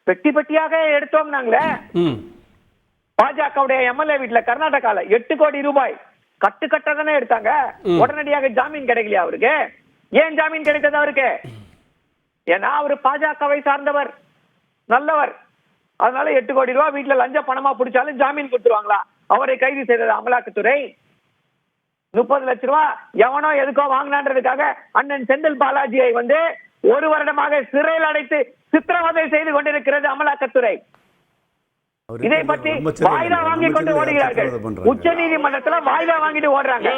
பெட்டி பெட்டியாக எடுத்தோம் நாங்களே. பாஜகவுடைய எம்எல்ஏ வீட்டுல கர்நாடகால 8 கோடி ரூபாய் கட்டுக்கட்ட தானே எடுத்தாங்க. உடனடியாக ஜாமீன் கிடைக்கலையா அவருக்கு? ஏன் ஜாமீன் கிடைத்தது அவருக்கு? ஏன்னா அவரு பாஜகவை சார்ந்தவர், நல்லவர். அதனால 8 கோடி ரூபாய் வீட்டுல லஞ்ச பணமா பிடிச்சாலும் ஜாமீன் கொடுத்துருவாங்களா? அவரை கைது செய்தது அமலாக்கத்துறை. 30 லட்சம் ரூபாய் எவனோ எதுக்கோ வாங்கினான்றதுக்காக அண்ணன் செந்தில் பாலாஜியை வந்து 1 வருடமாக சிறையில் அடைத்து சித்திரவதை செய்து கொண்டிருக்கிறது அமலாக்கத்துறை. இதை பற்றி வாய்தா வாங்கி கொண்டு ஓடுகிறார்கள். உச்ச நீதிமன்றத்துல வாய்தா வாங்கிட்டு ஓடுறாங்க.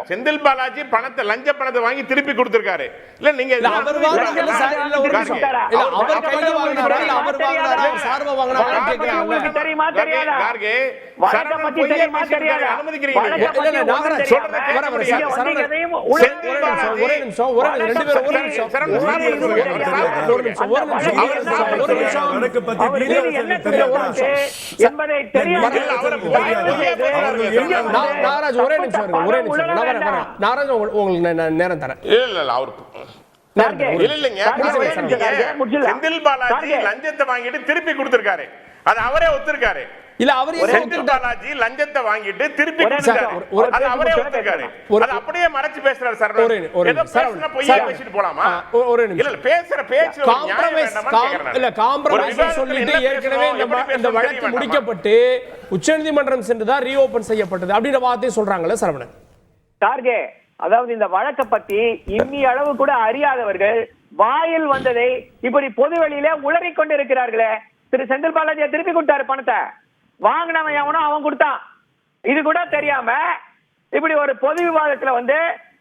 செந்தில் பாலாஜி பணத்தை லஞ்ச பணத்தை வாங்கி திருப்பி கொடுத்திருக்காரு. இல்ல நீங்க தெரியுமா தெரியாதா? என்பதை நேரம் தரேன். செந்தில் பாலாஜி லஞ்சத்தை வாங்கிட்டு திருப்பி கொடுத்திருக்காரு. அது அவரே ஒத்துருக்காரு. இல்ல அவர் செந்தில் பாலாஜி லஞ்சத்தை வாங்கிட்டு திருப்பி கொடுத்திருக்காரு. அது அவரே ஒத்துருக்காரு. அது அப்படியே மறைச்சு பேசுறாரு சார். ஏதோ பேசினா பொய்யா பேசிட்டு போலாமா? இல்ல பேசுற பேச்சு காம்ப்ரமைஸ் சொல்லிட்டு ஏற்கனவே இந்த வழக்கு முடிக்கப்பட்டு உச்சநீதிமன்றம் சென்றுதான் ரீஓபன் செய்யப்பட்டது அப்படின்ற வார்த்தையை சொல்றாங்கல்ல சரவணன். கார்கே, அதாவது இந்த வழக்கை பத்தி இம்மி அளவு கூட அறியாதவர்கள் வாயில் வந்ததை இப்படி பொது வெளியில உளறிக் கொண்டிருக்கிறார்களே. திரு செந்தில் பாலாஜியை திருப்பி கொடுத்தாரு பணத்தை, வாங்கினவன் எவனோ அவன் கொடுத்தான். இது கூட தெரியாம இப்படி ஒரு பொது விவாதத்துல வந்து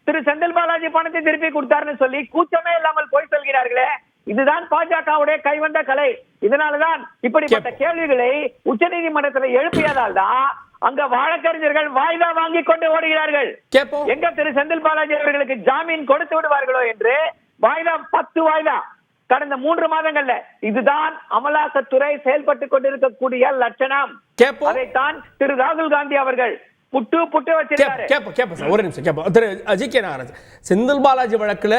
திரு செந்தில் பாலாஜி பணத்தை திருப்பி கொடுத்தாருன்னு சொல்லி கூச்சமே இல்லாமல் போய் சொல்கிறார்களே. இதுதான் பாஜகவுடைய கைவந்த கலை. இதனாலதான் இப்படிப்பட்ட கேள்விகளை உச்ச நீதிமன்றத்தில் எழுப்பியதால் தான் அங்க வழக்கறிஞர்கள் வாய்தா வாங்கி கொண்டு ஓடுகிறார்கள். எங்க திரு செந்தில் பாலாஜி அவர்களுக்கு ஜாமீன் கொடுத்து விடுவார்களோ என்று வாய்தா 10 வாய்தா கடந்த 3 மாதங்கள்ல. இதுதான் அமலாக்கத்துறை செயல்பட்டு கொண்டிருக்கக்கூடிய லட்சணம். அதைத்தான் திரு ராகுல் காந்தி அவர்கள் புட்டு வச்சிருக்காரு. ஒரு நிமிஷம் திரு ஜி.கே. நாகராஜ், செந்தில் பாலாஜி வழக்குல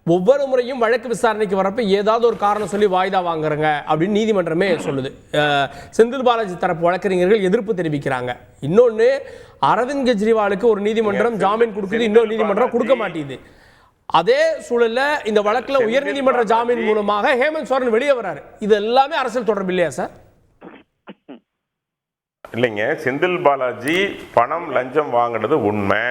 ஒவ்வொரு முறையும் வழக்கு விசாரணைக்கு வரப்ப ஏதாவது ஒரு காரணம் சொல்லி வாய்தா வாங்குறாங்க அப்படின்னு நீதிமன்றமே சொல்லுது. செந்தில் பாலாஜி தரப்பு வழக்கறிஞர்கள் எதிர்ப்பு தெரிவிக்கிறாங்க. இன்னொன்னு, அரவிந்த் கெஜ்ரிவாலுக்கு ஒரு நீதிமன்றம் ஜாமீன் கொடுக்குது, இன்னொரு நீதிமன்றம் கொடுக்க மாட்டேங்குது. அதே சூழல்ல இந்த வழக்குல உயர் நீதிமன்ற ஜாமீன் மூலமாக ஹேமந்த் சோரன் வெளியே வராரு. இது எல்லாமே அரசியல் தொடர்பு இல்லையா சார்? இல்லைங்க, செந்தில் பாலாஜி பணம் லஞ்சம் வாங்கினது உண்மை,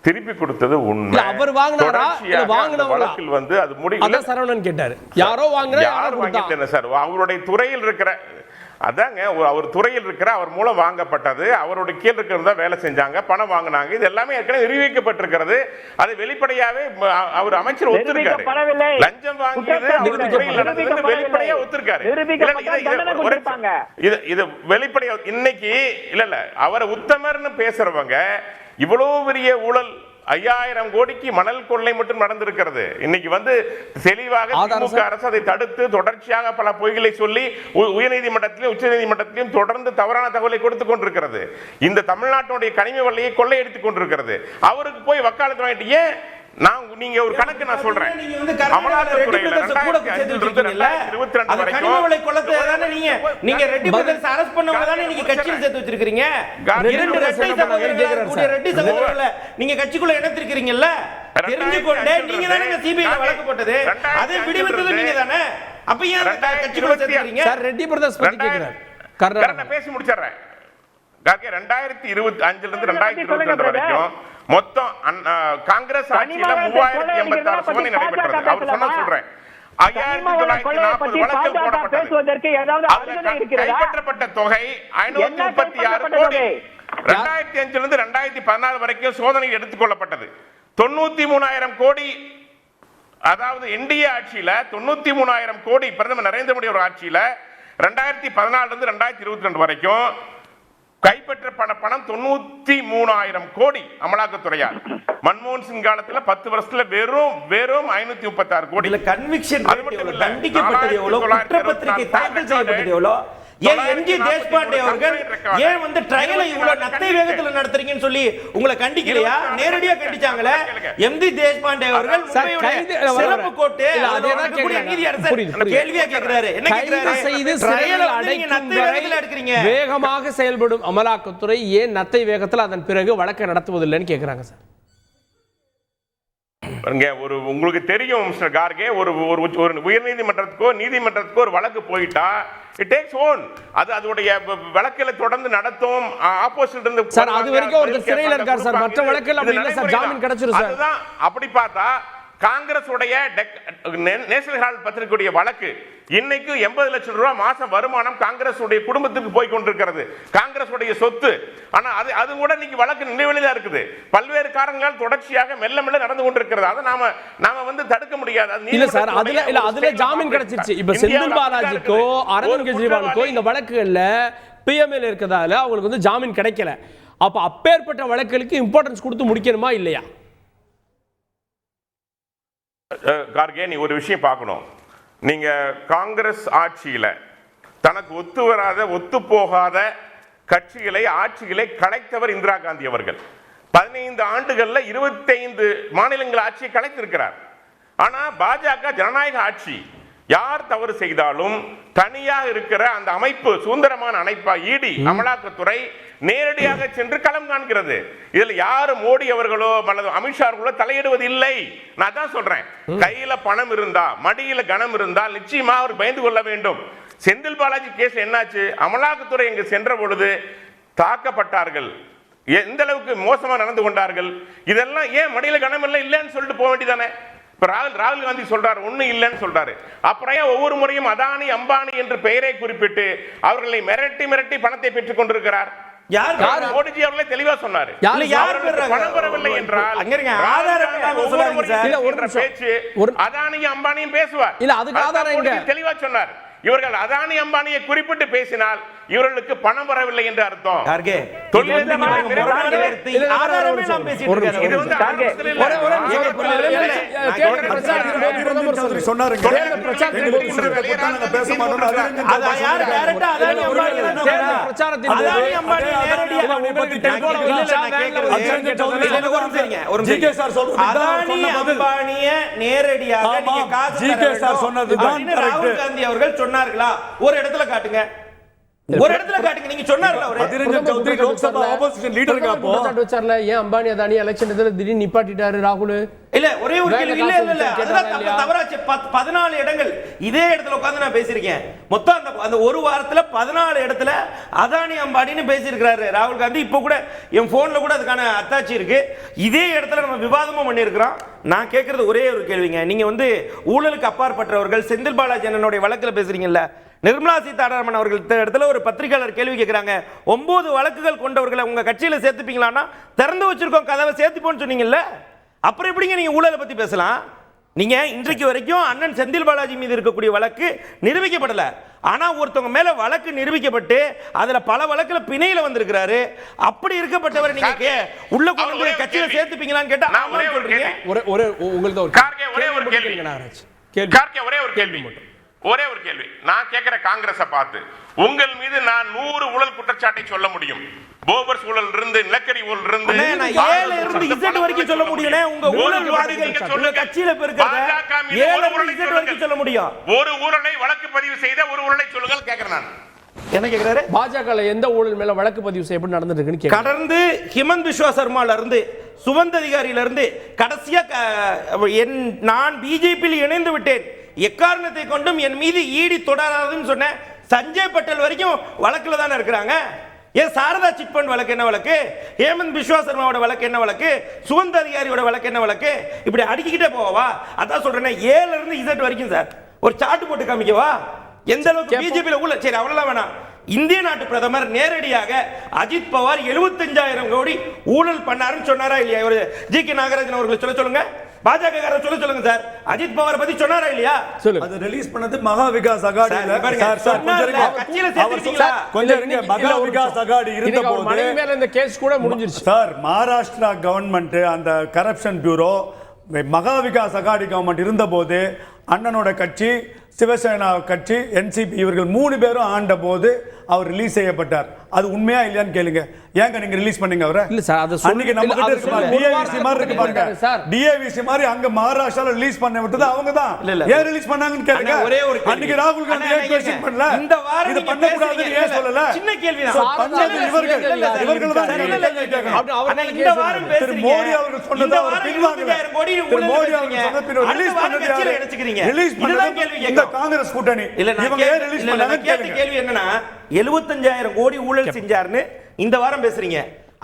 திருப்பி கொடுத்தது உண்மை. அவர் வாங்கினாரா இல்ல வாங்கினவங்களா? வழக்கில் வந்து அது முடியல. அத சரவணன் கேட்டாரு. யாரோ வாங்குறா, யாரோ வாங்கிட்டேன் சார். அவருடைய துறையில் இருக்கிற அதாங்க அவர் துறையில் இருக்கிற அவர் மூலம் வாங்கப்பட்டது, அவருடைய கீழ் இருக்கிறது தான் வேலை செஞ்சாங்க, பணம் வாங்கினாங்க, இது எல்லாமே ஏற்கனவே நிரூபிக்கப்பட்டிருக்கிறது. அது வெளிப்படையாவே அவர் அமைச்சர் ஒத்துருக்காரு. லஞ்சம் வாங்கியது வெளிப்படையா ஒத்துருக்காரு. இது வெளிப்படையா இன்னைக்கு இல்ல அவரை உத்தமர்னு பேசுறவங்க இவ்வளவு பெரிய ஊழல் 5000 கோடிக்கு மணல் கொள்ளை மட்டும் நடந்திருக்கிறது. இன்னைக்கு தெளிவாக திமுக அரசு அதை தடுத்து தொடர்ச்சியாக பல பொய்களை சொல்லி உயர்நீதிமன்றத்திலும் உச்ச நீதிமன்றத்திலும் தொடர்ந்து தவறான தகவலை கொடுத்துக் கொண்டிருக்கிறது. இந்த தமிழ்நாட்டுடைய கனிம வளங்களை கொள்ளையடித்துக் கொண்டிருக்கிறது. அவருக்கு போய் வக்காலத்து வாங்கிட்டு ஏன் நீங்க ஒரு கணக்கு நான் சொல்றேன். அமலாக்கத்துறையில 2022 வரைக்கும் நீங்க ரெட்டி பிரதர்ஸ் அரெஸ்ட் பண்ணவங்க தானே நீங்க கட்சியில் சேர்த்து வச்சிருக்கீங்க. இரண்டு ரெட்டி சகோதரர்களை நீங்க கட்சிக்குள்ள இணைத்திருக்கீங்கல்ல, தெரிஞ்சுக்கொண்டே நீங்க தானே சிபிஐ வழக்கு போட்டது, அதை விடுவித்தது நீங்க தானே. அப்ப ஏன் கட்சிக்குள்ள சேர்த்துறீங்க? சார் ரெட்டி பிரதர்ஸ் பத்தி கேக்குறாரு. கரெக்ட்டா பேசி முடிச்சறேன். 2025 இருந்து 2022 வரைக்கும் மொத்தம் காங்கிரஸ் ஆட்சியில 3086 சோதனை நடைபெற்றது. அவர் சொல்றேன் 5940 வழக்குகள் போடப்பட்டது. கைப்பற்றப்பட்ட தொகை 536 கோடி. 2005 இருந்து 2014 வரைக்கும் சோதனை எடுத்துக்கொள்ளப்பட்டது 93000 கோடி. அதாவது என்டிஏ ஆட்சியில 93000 கோடி பிரதமர் நரேந்திர மோடி ஒரு ஆட்சியில 2014 இருந்து 2022 வரைக்கும் கைப்பற்ற பணம் 93000 கோடி அமலாக்கத்துறையால். மன்மோகன் சிங் காலத்துல 10 வருஷத்துல வெறும் 536 கோடி. கன்விக்ஷன் தண்டிக்கப்பட்டது எவ்வளவு, குற்றப்பத்திரிகை தாக்கல் செய்யப்பட்டது எவ்வளவு, ஏன் எம்ஜி தேஷ்பாண்டே அவர்கள் ஏன் ட்ரையலை இவ்வளவு நத்தை வேகத்துல நடத்துறீங்கன்னு சொல்லி உங்களை கண்டிக்கலையா? நேரடியா கண்டிச்சாங்களே. எம்ஜி தேஷ்பாண்டே அவர்கள் சிறப்பு கோர்ட்டு நீதியரசர் கேள்வியா கேக்குறாரு. என்ன கேக்குறாரு? ட்ரையலை நத்தை வேகத்துல எடுக்கிறீங்க. வேகமாக செயல்படும் அமலாக்கத்துறை ஏன் நத்தை வேகத்துல அதன் பிறகு வழக்கு நடத்துவதில்லைன்னு கேக்குறாங்க சார். உங்களுக்கு தெரியும் மிஸ்டர் கார்கே, ஒரு உயர்நீதிமன்றத்துக்கோ நீதிமன்றத்துக்கோ ஒரு வழக்கு போயிட்டா it takes on. அதோடைய வழக்குல தொடர்ந்து நடத்தும். ஆப்போசிட் இருந்து சார் அது வரைக்கும் ஒரு சிறையில் இருக்கார் சார். மற்ற வழக்குல அப்படி இல்ல சார், ஜாமீன் கிடைச்சிரும் சார். அதுதான் அப்படி பார்த்தா காங்கிரஸ் உடைய நேஷனல் ஹெரால்ட் பத்திரிகையுடைய வழக்கு இன்னைக்கு 80 லட்சம் ரூபாய் மாசம் வருமானம் காங்கிரஸ் உடைய குடும்பத்துக்கு போய் கொண்டிருக்கிறது. காங்கிரஸ் உடைய சொத்து. ஆனா அது கூட இன்னைக்கு வழக்கு நிலுவையில் தான் இருக்குது. பல்வேறு காரணங்களால் தொடர்ச்சியாக மெல்ல மெல்ல நடந்து கொண்டிருக்கிறது. அதை நாம தடுக்க முடியாது. இல்ல சார் அதுல ஜாமீன் கிடைச்சிருச்சு. இப்ப செந்தில் பாலாஜிக்கோ அரவிந்த் கெஜ்ரிவாலுக்கோ இந்த வழக்குகள்ல பிஎம்எல் இருக்கிறதால அவங்களுக்கு ஜாமீன் கிடைக்கல. அப்ப அப்பேற்பட்ட வழக்குகளுக்கு இம்பார்ட்டன்ஸ் கொடுத்து முடிக்கணுமா இல்லையா? கார்கே நீ ஒரு விஷயம் பார்க்கணும். நீங்க காங்கிரஸ் ஆட்சியில தனக்கு ஒத்து வராத ஒத்து போகாத கட்சிகளை ஆட்சிகளை கலைத்தவர் இந்திரா காந்தி அவர்கள். 15 ஆண்டுகள்ல 25 மாநிலங்கள் ஆட்சியை கலைத்திருக்கிறார். ஆனா பாஜக ஜனநாயக ஆட்சி. யார் தவறு செய்தாலும் தனியாக இருக்கிற அந்த அமைப்பு சுதந்திரமான அமைப்பா இடி அமலாக்கத்துறை நேரடியாக சென்று களம் காண்கிறது. இதுல யாரு மோடி அவர்களோ அல்லது அமித்ஷா அவர்களோ தலையிடுவது இல்லை. நான் தான் சொல்றேன், கையில பணம் இருந்தா மடியில கனம் இருந்தால் நிச்சயமா அவர் பயந்து கொள்ள வேண்டும். செந்தில் பாலாஜி கேஸ் என்னாச்சு? அமலாக்கத்துறை இங்கு சென்ற பொழுது தாக்கப்பட்டார்கள், எந்த அளவுக்கு மோசமா நடந்து கொண்டார்கள். இதெல்லாம் ஏன் மடியில கனம் இல்லைன்னு சொல்லிட்டு போக வேண்டியதானே? ராகுல் காந்தி சொல்றாரு ஒண்ணு இல்லைன்னு சொல்றாரு. அப்புறம் ஒவ்வொரு முறையும் அதானி அம்பானி என்று பெயரை குறிப்பிட்டு அவர்களை மிரட்டி பணத்தை பெற்றுக் கொண்டிருக்கிறார். மோடிஜி அவர்களே தெளிவா சொன்னாரு, பணம் வரவில்லை என்றால் அதானியும் அம்பானியும் பேசுவார். தெளிவா சொன்னார். இவர்கள் அதானி அம்பானியை குறிப்பிட்டு பேசினால் இவர்களுக்கு பணம் வரவில்லை என்று அர்த்தம். சொன்னார்களா? ஒரு இடத்துல காட்டுங்க, ஒரு இடத்துல காட்டுங்க. நீங்க சொன்னார்ல ஒரு அதிரஞ்சன் சௌத்ரி லோக்சபா ஆப்போசிஷன் லீடருக்கு அப்போ வச்சார்ல, ஏன் அம்பானி அதானி எலெக்ஷன் திடீர்னு நிப்பாட்டிட்டாரு ராகுல்? இல்ல ஒரே ஒரு கேள்வி. இல்ல அதெல்லாம் தவறாச்சு. 14 இடங்கள் இதே இடத்துல உட்கார்ந்து நான் பேசியிருக்கேன். மொத்தம் அந்த ஒரு வாரத்துல 14 இடத்துல அதானி அம்பானின்னு பேசியிருக்கிறாரு ராகுல் காந்தி. இப்போ கூட என் போன்ல கூட அதுக்கான அத்தாட்சி இருக்கு. இதே இடத்துல நம்ம விவாதமும் பண்ணியிருக்கிறோம். நான் கேட்கறது ஒரே ஒரு கேள்விங்க. நீங்க ஊழலுக்கு அப்பாற்பட்டவர்கள், செந்தில் பாலாஜி அண்ணனுடைய வழக்குல பேசுறீங்கல்ல, நிர்மலா சீதாராமன் அவர்கள் இடத்துல ஒரு பத்திரிகையாளர் கேள்வி கேட்குறாங்க, 9 வழக்குகள் கொண்டவர்களை உங்க கட்சியில் சேர்த்துப்பீங்களான்னா, திறந்து வச்சிருக்கோம் கதவை சேர்த்துப்போன்னு சொன்னீங்கல்ல, அப்புறம் எப்படிங்க நீங்க ஊழலை பத்தி பேசலாம்? நீங்க இன்றைக்கு வரைக்கும் அண்ணன் செந்தில் பாலாஜி மீது இருக்கக்கூடிய வழக்கு நிரூபிக்கப்படல. ஆனா ஒருத்தவங்க மேல வழக்கு நிரூபிக்கப்பட்டு அதுல பல வழக்குல பிணையில வந்திருக்கிறாரு. அப்படி இருக்கப்பட்டவர் நீங்க உள்ள கொண்டு போய் கட்சியில சேர்த்துப்பீங்களான்னு கேட்டா ஆமான்னு சொல்றீங்க. ஒரே ஒரு கேள்வி நான் கேட்கிற காங்கிரஸை பார்த்து, உங்கள் மீது நான் 100 ஊழல் குற்றச்சாட்டை சொல்ல முடியும். போபர்ஸ் ஊழல் இருந்து, நிலக்கரி ஊழல் இருந்து, நான் ஏல இருந்து இசட் வரைக்கும் சொல்ல முடியும்னே. உங்க ஊழல்வாதிகள் உங்க கட்சியில இருக்கிறத ஏல இருந்து இசட் வரைக்கும் சொல்ல முடியும். ஒரு ஊழலை வழக்கு பதிவு செய்த ஒரு ஊழலை சொல்லுங்க கேக்குறேன் நான். என்ன கேக்குறாரு? பாஜக எந்த ஊழல் மேல வழக்கு பதிவு செய்யப்பட்டு நடந்துட்டு இருக்குன்னு கடந்து ஹிமந்த் பிஸ்வா சர்மால இருந்து சுவந்த் அதிகாரியில இருந்து கடைசியா நான் பிஜேபியில் இணைந்து விட்டேன், எக்காரணத்தை கொண்டும் என் மீது ஈடி தொடராதுன்னு சொன்ன சஞ்சய் பட்டேல் வரைக்கும் வழக்குல தானே இருக்கிறாங்க. ஏன் சாரதா சிட் ஃபண்ட் வழக்கு என்ன வழக்கு, ஹேமந்த் பிஸ்வா சர்மாவோட வழக்கு என்ன வழக்கு, சுவந்த் அதிகாரியோட வழக்கு என்ன வழக்கு, இப்படி அடிக்கிட்டே போவா? அதான் சொல்றேன், ஏல இருந்து இசட் வரைக்கும் சார் ஒரு சார்ட் போட்டு காமிக்கவா எந்த அளவுக்கு பிஜேபியில் ஊழல். சரி அவ்வளவுதான் வேணாம். இந்திய நாட்டு பிரதமர் நேரடியாக அஜித் பவார் 75,000 கோடி ஊழல் பண்ணாருன்னு சொன்னாரா இல்லையா? ஒரு ஜி.கே. நாகராஜன் அவர்கள் சொல்லுங்க, பாஜக சொல்லுங்க சார், அஜித் பவார் பத்தி சொன்னாரா இல்லையா? அது ரிலீஸ் பண்ணது மகா விகாஸ் அகாடியில. கட்சியில சேர்த்துட்டீங்களா? கொஞ்சம் இருங்க. மகா விகாஸ் அகாடி இருந்தபோது மனைவி மேல இந்த கேஸ் கூட முடிஞ்சிருச்சு சார். மகாராஷ்டிரா கவர்மெண்ட் அந்த corruption bureau, Maha Vikas Aghadi government இருந்தபோது அண்ணனோட கட்சி, சிவசேனா கட்சி, என்சிபி இவர்கள் 3 பேரும் ஆண்ட போது அவர் ரிலீஸ் செய்யப்பட்டார். அது உண்மையா இல்லையான்னு கேளுங்க. ஏங்க நீங்க ரிலீஸ் பண்ணீங்க அவரை? இல்ல சார், அது அன்னைக்கு நம்ம கிட்ட இருக்கு பாருங்க, டிஏவிசி மாதிரி இருக்கு பாருங்க, டிஏவிசி மாதிரி அங்க மகாராஷ்டிரால ரிலீஸ் பண்ண விட்டது அவங்க தான். ஏன் ரிலீஸ் பண்ணாங்கன்னு கேளுங்க. அன்னைக்கு ராகுல் காந்தி ஏன் क्वेश्चन பண்ணல? இந்த வாரம் இது பண்ண கூடாதுன்னு ஏன் சொல்லல? சின்ன கேள்விதான். பண்ணது இவர்கள் தான் கேட்கணும். இந்த வாரம் பேசுறீங்க, மோடி அவர்கள் சொன்னது அவர் பின்வாங்கல. மோடி அவர்கள் சொன்ன பிறகு ரிலீஸ் பண்ணது யாரு? ரிலீஸ் பண்ணது இந்த காங்கிரஸ் கூட்டணி. இவங்க ஏன் ரிலீஸ் பண்ணாங்க? கேள்வி என்னன்னா 75,000 கோடி ஊழல் செஞ்சாருன்னு இந்த வாரம் பேசுறீங்க,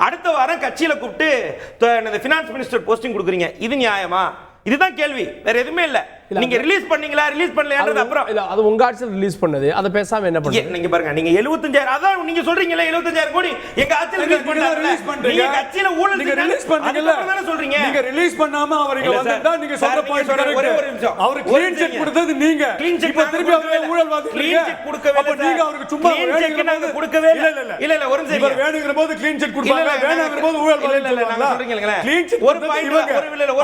அடுத்த வாரம் கட்சியில கூப்பிட்டு ஃபினான்ஸ் மினிஸ்டர் போஸ்டிங் கொடுக்குறீங்க. இது நியாயமா? இதுதான் கேள்வி, வேற எதுவுமே இல்ல. நீங்க ரிலீஸ் பண்ணீங்களா ரிலீஸ் பண்ணலையான்றது அப்புறம் இல்ல, அது உங்க ஆட்சியில் ரிலீஸ் பண்ணது, அத பேசாம என்ன பண்ணுங்க? நீங்க பாருங்க, நீங்க 75,000 அதான் நீங்க சொல்றீங்களா 75,000 கோடி எங்க ஆட்சியில் ரிலீஸ் பண்ணாங்க. நீங்க கட்சியில ஊழல் நீங்க ரிலீஸ் பண்ணீங்கல, தான சொல்றீங்க. நீங்க ரிலீஸ் பண்ணாம அவருக்கு வந்தா நீங்க சொல்ற பாயிண்ட் கரெக்ட். ஒரே ஒரு நிமிஷம், அவர் க்ளீன் செக் கொடுத்தது நீங்க. இப்ப திருப்பி அவர் ஊழல்வாதி க்ளீன் செக் கொடுக்கவே இல்ல. அப்ப நீங்க அவருக்கு சும்மா வேணுங்கிற நாங்க கொடுக்கவே இல்ல. இல்ல ஒரு நிமிஷம், இவர் வேணுங்கிற போது க்ளீன் செக் கொடுப்பாங்க, வேணுங்கிற போது ஊழல்வாதி சொல்லுவாங்க. சொல்றீங்களா க்ளீன் செக் ஒரு பாயிண்ட்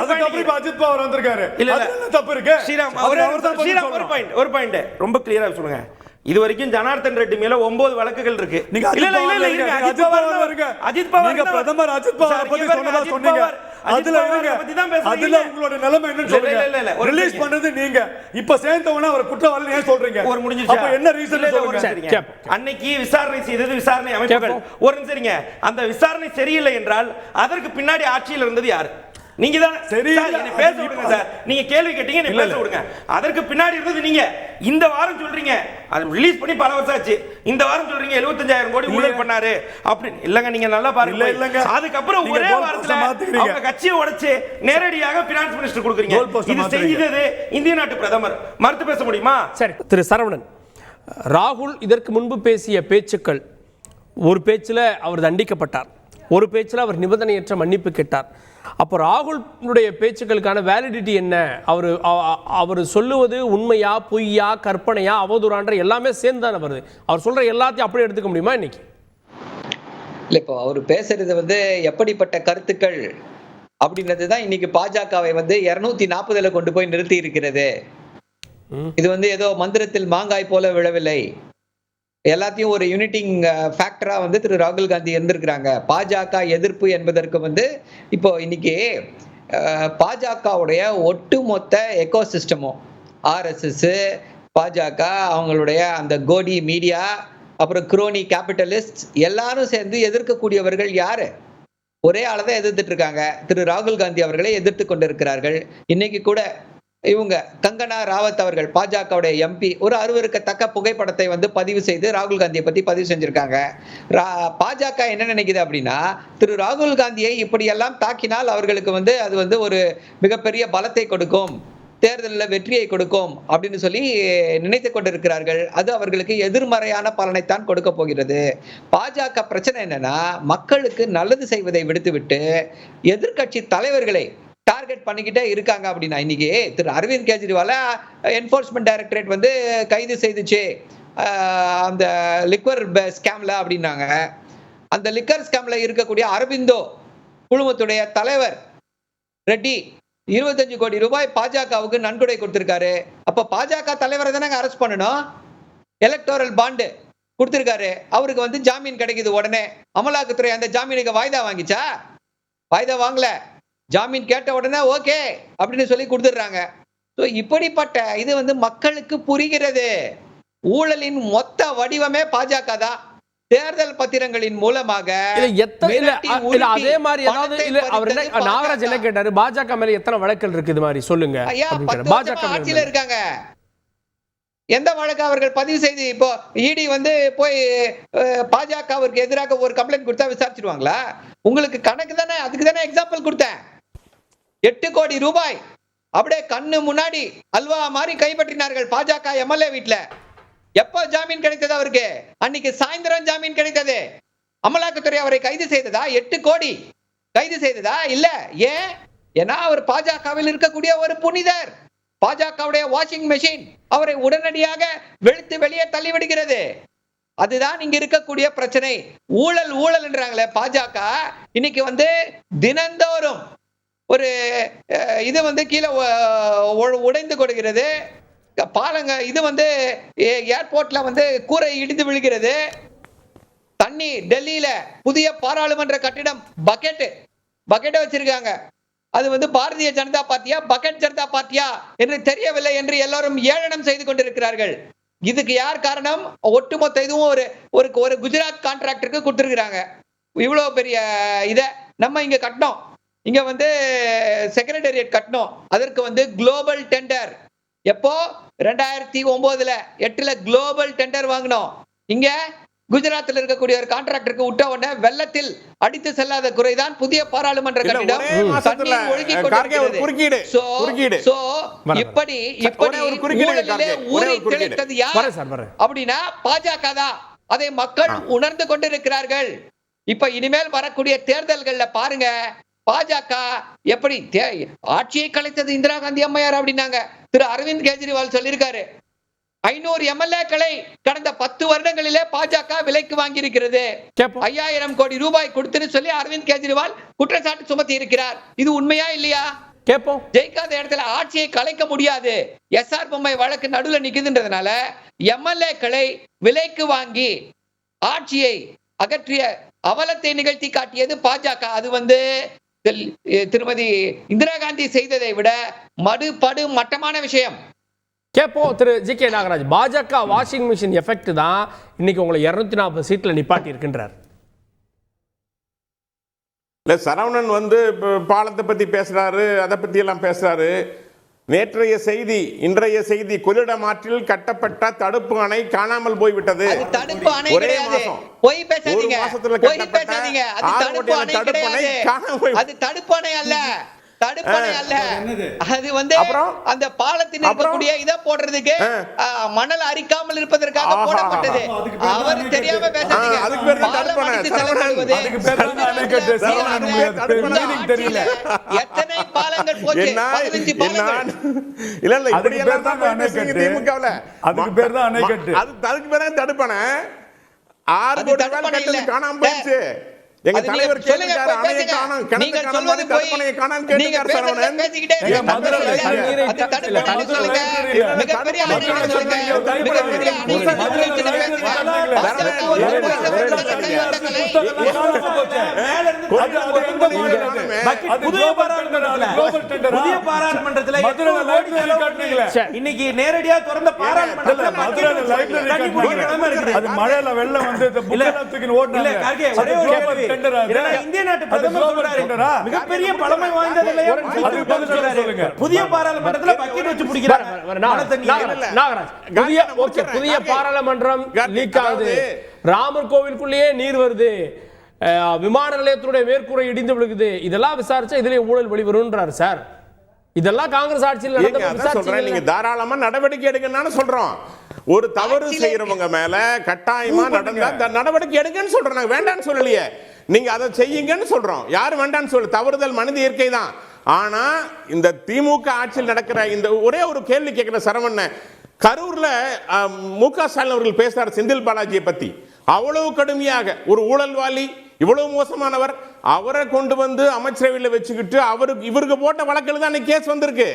அதுக்கு அப்புறம் அஜித் பவார் வந்திருக்காரு. அது தப்பு இருக்கு. ஸ்ரீராம் ஒரு பாயிண்ட் ரொம்ப கிளியரா சொல்லுங்க. இது வரைக்கும் ஜனார்தன் ரெட்டி மேல 9 வழக்குகள் இருக்கு. அஜித் பவார் நீங்க பிரதமர் அஜித் பவார் பத்தி சொன்னதா சொன்னீங்க. அதுல அதுல உங்களோட நிலைமை என்ன சொல்றீங்க? ரிலீஸ் பண்ணது நீங்க, இப்ப சேர்ந்தவன அவர் குற்றவாளி ஏன் சொல்றீங்க? ஒரு முடிஞ்சிருச்சு. அப்ப என்ன ரீசன் சொல்லுங்க. அன்னைக்கு விசாரணை செய்தது விசாரணை அமைப்புகள். ஒரு நிமிஷம் சரிங்க, அந்த விசாரணை சரியில்லை என்றால் அதற்கு பின்னாடி ஆட்சியில் இருந்தது யாரு? நீங்க தான். என்ன பேச விடுங்க சார், நீங்க கேள்வி கேட்டீங்க, என்ன பேச விடுங்க. அதற்கு பின்னாடி இருந்தது நீங்க. இந்த வாரம் சொல்றீங்க அது ரிலீஸ் பண்ணி பல வருஷம் ஆச்சு, இந்த வாரம் சொல்றீங்க 75,000 கோடி ஊழல் பண்ணாரு அப்படி. இல்லங்க நீங்க நல்லா பாருங்க. அதுக்கு அப்புறம் ஒரே வாரத்துல அவங்க கட்சியை உடைச்சு நேரடியாக பினான்ஸ் மினிஸ்டர் கொடுக்குறீங்க. இது செஞ்சது இந்திய நாட்டு பிரதமர். மறுத்து பேச முடியுமா? சரி திரு சரவணன், ராகுல் இதற்கு முன்பு பேசிய பேச்சுக்கள், ஒரு பேச்சில் அவர் தண்டிக்கப்பட்டார், ஒரு பேச்சில் அவர் நிபந்தனையற்ற மன்னிப்பு கேட்டார். அப்போ ராகுலுடைய பேச்சுக்களுக்கான வேலிடிட்டி என்ன? அவர் சொல்லுவது உண்மையா பொய்யா கற்பனையா அவதூறான்ற எல்லாமே சேர்ந்து தானே வருது. அவர் சொல்ற எல்லாத்தையும் அப்படியே எடுத்துக்க முடியுமா இன்னைக்கு? இல்லை, இப்போ அவர் பேசுறது எப்படிப்பட்ட கருத்துக்கள் அப்படின்றது தான் இன்னைக்கு பாஜகவை 240 கொண்டு போய் நிறுத்தி இருக்கிறது. இது ஏதோ மந்திரத்தில் மாங்காய் போல விழவில்லை. எல்லாத்தையும் ஒரு யூனிட்டிங் ஃபேக்டரா திரு ராகுல் காந்தி இருந்திருக்கிறாங்க. பாஜக எதிர்ப்பு என்பதற்கு இப்போ இன்னைக்கு பாஜகவுடைய ஒட்டுமொத்த எக்கோசிஸ்டமும் ஆர்எஸ்எஸ், பாஜக, அவங்களுடைய அந்த கோடி மீடியா, அப்புறம் குரோனி கேபிட்டலிஸ்ட் எல்லாரும் சேர்ந்து எதிர்க்கக்கூடியவர்கள் யாரு? ஒரே ஆளை தான் எதிர்த்துட்டு இருக்காங்க. திரு ராகுல் காந்தி அவர்களை எதிர்த்து கொண்டிருக்கிறார்கள். இன்னைக்கு கூட இவங்க கங்கனா ராவத் அவர்கள் பாஜகவுடைய எம்பி ஒரு அருவருக்கத்தக்க புகைப்படத்தை பதிவு செய்து ராகுல் காந்தியை பத்தி பதிவு செஞ்சிருக்காங்க. பாஜக என்ன நினைக்குது அப்படின்னா, திரு ராகுல் காந்தியை இப்படியெல்லாம் தாக்கினால் அவர்களுக்கு அது ஒரு மிகப்பெரிய பலத்தை கொடுக்கும், தேர்தலில் வெற்றியை கொடுக்கும் அப்படின்னு சொல்லி நினைத்து கொண்டிருக்கிறார்கள். அது அவர்களுக்கு எதிர்மறையான பலனைத்தான் கொடுக்க போகிறது. பாஜக பிரச்சனை என்னன்னா, மக்களுக்கு நல்லது செய்வதை விடுத்துவிட்டு எதிர்க்கட்சி தலைவர்களை டார்கெட் பண்ணிக்கிட்டே இருக்காங்க. அப்படின்னா இன்னைக்கு திரு அரவிந்த் கெஜ்ரிவால என்ஃபோர்ஸ்மெண்ட் டைரக்டரேட் வந்து கைது செய்துச்சு அந்த லிக்வர் ஸ்கேம்ல அப்படின்னாங்க. அந்த லிக்கர் ஸ்கேம்ல இருக்கக்கூடிய அரவிந்தோ குழுமத்துடைய தலைவர் ரெட்டி 25 கோடி ரூபாய் பாஜகவுக்கு நன்கொடை கொடுத்திருக்காரு. அப்ப பாஜக தலைவரை தானே அரெஸ்ட் பண்ணணும். எலக்டோரல் பாண்டு கொடுத்திருக்காரு, அவருக்கு வந்து ஜாமீன் கிடைக்குது. உடனே அமலாக்கத்துறை அந்த ஜாமீனுக்கு வாய்தா வாங்கிச்சா? வாய்தா வாங்கல. ஜாமீன் கேட்ட உடனே ஓகே அப்படின்னு சொல்லி கொடுத்துடுறாங்க. இப்படிப்பட்ட இது வந்து மக்களுக்கு புரிகிறது. ஊழலின் மொத்த வடிவமே பாஜக தான். தேர்தல் பத்திரங்களின் மூலமாக அதே மாதிரி ஏதாவது இல்ல. அவர் நாகராஜ் என்ன கேட்டாரு, பாஜக மேல எத்தனை வழக்குகள் இருக்கு இது மாதிரி சொல்லுங்க. பாஜக ஆட்சியில இருக்காங்க, எந்த வழக்கு அவர்கள் பதிவு செய்து இப்போ இடி வந்து போய் பாஜகவிற்கு எதிராக ஒரு கம்ப்ளைண்ட் கொடுத்தா விசாரிச்சிருவாங்களா? உங்களுக்கு கணக்கு தானே, அதுக்கு தானே எக்ஸாம்பிள் கொடுத்தேன். 8 கோடி ரூபாய் அப்படியே கண்ணு முன்னாடி அல்வா மாதிரி கைப்பற்றினார்கள் பாஜக எம்எல்ஏ வீட்டுல. எப்ப ஜாமீன் கிடைத்தது அவருக்கு? அன்னைக்கு சாயந்தரம் ஜாமீன் கிடைத்தது. அமலாக்கத்துறை அவரை கைது செய்ததா? 8 கோடி கைது செய்ததா? இல்ல. ஏன்? ஏன்னா அவர் பாஜகவில் இருக்கக்கூடிய ஒரு புனிதர். பாஜகவுடைய வாஷிங் மெஷின் அவரை உடனடியாக வெளுத்து வெளியே தள்ளிவிடுகிறது. அதுதான் இங்க இருக்கக்கூடிய பிரச்சனை. ஊழல் ஊழல் என்றாங்களே பாஜக, இன்னைக்கு வந்து தினந்தோறும் ஒரு இது வந்து கீழே உடைந்து கொடுக்கிறது. பாலங்க இது வந்து ஏர்போர்ட்ல வந்து கூரை இடிந்து விழுகிறது. தண்ணி டெல்லியில புதிய பாராளுமன்ற கட்டிடம் பக்கெட் வச்சிருக்காங்க. அது வந்து பாரதிய ஜனதா பார்ட்டியா பக்கெட் ஜனதா பார்ட்டியா என்று தெரியவில்லை என்று எல்லாரும் ஏளனம் செய்து கொண்டிருக்கிறார்கள். இதுக்கு யார் காரணம்? ஒட்டுமொத்த இதுவும் ஒரு குஜராத் கான்ட்ராக்டருக்கு கொடுத்திருக்கிறாங்க. இவ்வளவு பெரிய இத நம்ம இங்க கட்டணும், இங்க வந்து செக்ரட்டரியேட் கட்டணும். அதற்கு வந்து குளோபல் டெண்டர் எப்போ 2009-8 குளோபல் டெண்டர் வாங்கணும். இங்க குஜராத்தில் இருக்கக்கூடிய ஒரு கான்ட்ராக்டருக்கு விட்ட உடனே வெள்ளத்தில் அடித்து செல்லாத குறைதான் புதிய பாராளுமன்ற கட்டிடம் இப்படி அப்படின்னா பாஜக தான். அதை மக்கள் உணர்ந்து கொண்டிருக்கிறார்கள். இப்ப இனிமேல் வரக்கூடிய தேர்தல்கள்ல பாருங்க, பாஜக எப்படி ஆட்சியை கலைத்தது இந்திரா காந்தி அம்மையார் அப்படின்னாங்க. திரு அரவிந்த் கெஜ்ரிவால் சொல்லியிருக்காரு, 500 எம்எல்ஏக்களை கடந்த 10 வருடங்களிலே பாஜக விலைக்கு வாங்கி இருக்கிறது. 5000 கோடி ரூபாய் கொடுத்துன்னு சொல்லி அரவிந்த் கெஜ்ரிவால் குற்றச்சாட்டு சுமத்தி இருக்கிறார். இது உண்மையா இல்லையா? கேட்போம். ஜெயிக்காத இடத்துல ஆட்சியை கலைக்க முடியாது. எஸ்ஆர் பொம்மை வழக்கு நடுவில் நிக்குதுன்றதுனால எம்எல்ஏக்களை விலைக்கு வாங்கி ஆட்சியை அகற்றிய அவலத்தை நிகழ்த்தி காட்டியது பாஜக. அது வந்து திருமதி இந்திரா காந்தி செய்ததை விட படு மட்டமான விஷயம். கேட்போம். திரு ஜி கே நாகராஜ், பாஜக வாஷிங் மிஷின் எஃபெக்ட் தான் இன்னைக்கு உங்களை 240 சீட்ல நிப்பாட்டி இருக்கின்றார். இல்ல, சரவணன் வந்து பாலத்தை பத்தி பேசுறாரு, அதை பத்தி எல்லாம் பேசுறாரு. நேற்றைய செய்தி, இன்றைய செய்தி, கொள்ளிடம் ஆற்றில் கட்டப்பட்ட தடுப்பு அணை காணாமல் போய்விட்டது. தடுப்பு அணை கிடையாது, போய் பேசாதீங்க, போய் பேசாதீங்க. அது தடுப்பு அணை கிடையாது, அது தடுப்பு அணை அல்ல, தடுப்பணை அல்ல. அது வந்து அந்த பாலத்தில் இருக்கக்கூடிய இதை போடுறதுக்கு மணல் அரிக்காமல் இருப்பதற்காக போடப்பட்டது. அவர் தெரியாம பேசாதீங்க. எத்தனை பாலங்கள் போச்சு? 15 பாலங்கள். இல்ல இல்ல, இப்படி எல்லாம் திமுகவுல அதுக்கு பேர் தான் அணைக்கட்டு. அதுக்கு பேர் தான் தடுப்பணை. 6 கோடி ரூபாய் கட்டது காணாம போயிடுச்சு. எங்க தலைவர் கேட்டாரு, அணையை காணோம், கிணத்து காணோம், தடுப்பணையை காணோம் கேட்டார் சரவணன். புதிய பாராளுமன்றத்துல இன்னைக்கு நேரடியா திறந்த பாராளுமன்றத்துல மழையில வெள்ளம் வந்து இந்திய நாட்டு பிரதமர் சொல்றாரு, மிகப்பெரிய பழமை வாய்ந்தது புதிய பாராளுமன்றத்துல பக்கெட் வச்சு பிடிக்கிறார். புதிய பாராளுமன்றம் லீக் ஆகுது, ராமர் கோவிலுக்குள்ளேயே நீர் வருது, விமான நிலையத்துடைய மேற்கூரை இடிந்து விழுகுது, இதெல்லாம் விசாரிச்சா இதுல ஊழல் வெளிவரும்ன்றாரு சார். இதெல்லாம் காங்கிரஸ் ஆட்சியில் நடந்த ஏங்க, அதான் சொல்றேன், நீங்க தாராளமா நடவடிக்கை எடுங்கன்னு சொல்றோம். ஒரு தவறு செய்யறவங்க மேல கட்டாயமா நடவடிக்கை எடுங்கன்னு சொல்றோம். நாங்க வேண்டாம்னு சொல்லலையே, நீங்க அதை செய்யுங்கன்னு சொல்றோம். யாரும் வேண்டாம்னு சொல்ல, தவறுதல் மனித இயற்கை தான். ஆனா இந்த திமுக ஆட்சியில் நடக்கிற இந்த ஒரே ஒரு கேள்வி கேட்கிற சரவணன், கரூர்ல மு.க. ஸ்டாலின் அவர்கள் பேசுறார் செந்தில் பாலாஜியை பத்தி. அவ்வளவு கடுமையாக ஒரு ஊழல்வாளி, இவ்வளவு மோசமானவர், அவரை கொண்டு வந்து அமைச்சரவையில் வச்சுக்கிட்டு இவருக்கு போட்ட வழக்கில் தான் இன்னைக்கு கேஸ் வந்திருக்கு.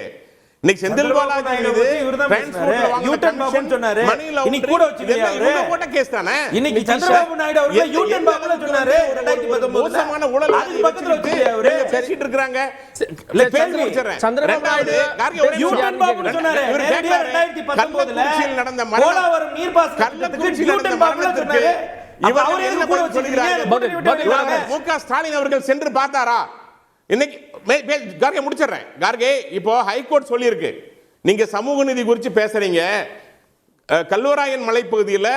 இன்னைக்கு செந்தில் பாலாஜி மீது யூட்டன் பாபுன்னு சொன்னாரு. இன்னைக்கு கூட வச்சிருக்கீங்க அவரு போட்ட கேஸ் தானே. இன்னைக்கு சந்திரபாபு நாயுடு அவர்கள் யூட்டன் பாபுன்னு சொன்னாரு. 2019 மோசமான ஊழல் அதுக்கு பக்கத்துல வச்சிருக்கீங்க அவரு பேசிட்டு இருக்காங்க. சந்திரபாபு நாயுடு யூட்டன் பாபுன்னு சொன்னாரு. 2019 நடந்த போலாவரம் நீர்ப்பாசனத்துக்கு யூட்டன் பாபுன்னு சொன்னாரு. அவர் எதுக்கு கூட வச்சிருக்கீங்க? மு.க. ஸ்டாலின் அவர்கள் சென்று பார்த்தாரா? இன்னைக்கு கார்கே முடிச்சிடுறேன். கார்கே, இப்போ ஹைகோர்ட் சொல்லியிருக்கு, நீங்க சமூக நீதி குறித்து பேசுறீங்க, கல்வராயன் மலைப்பகுதியில்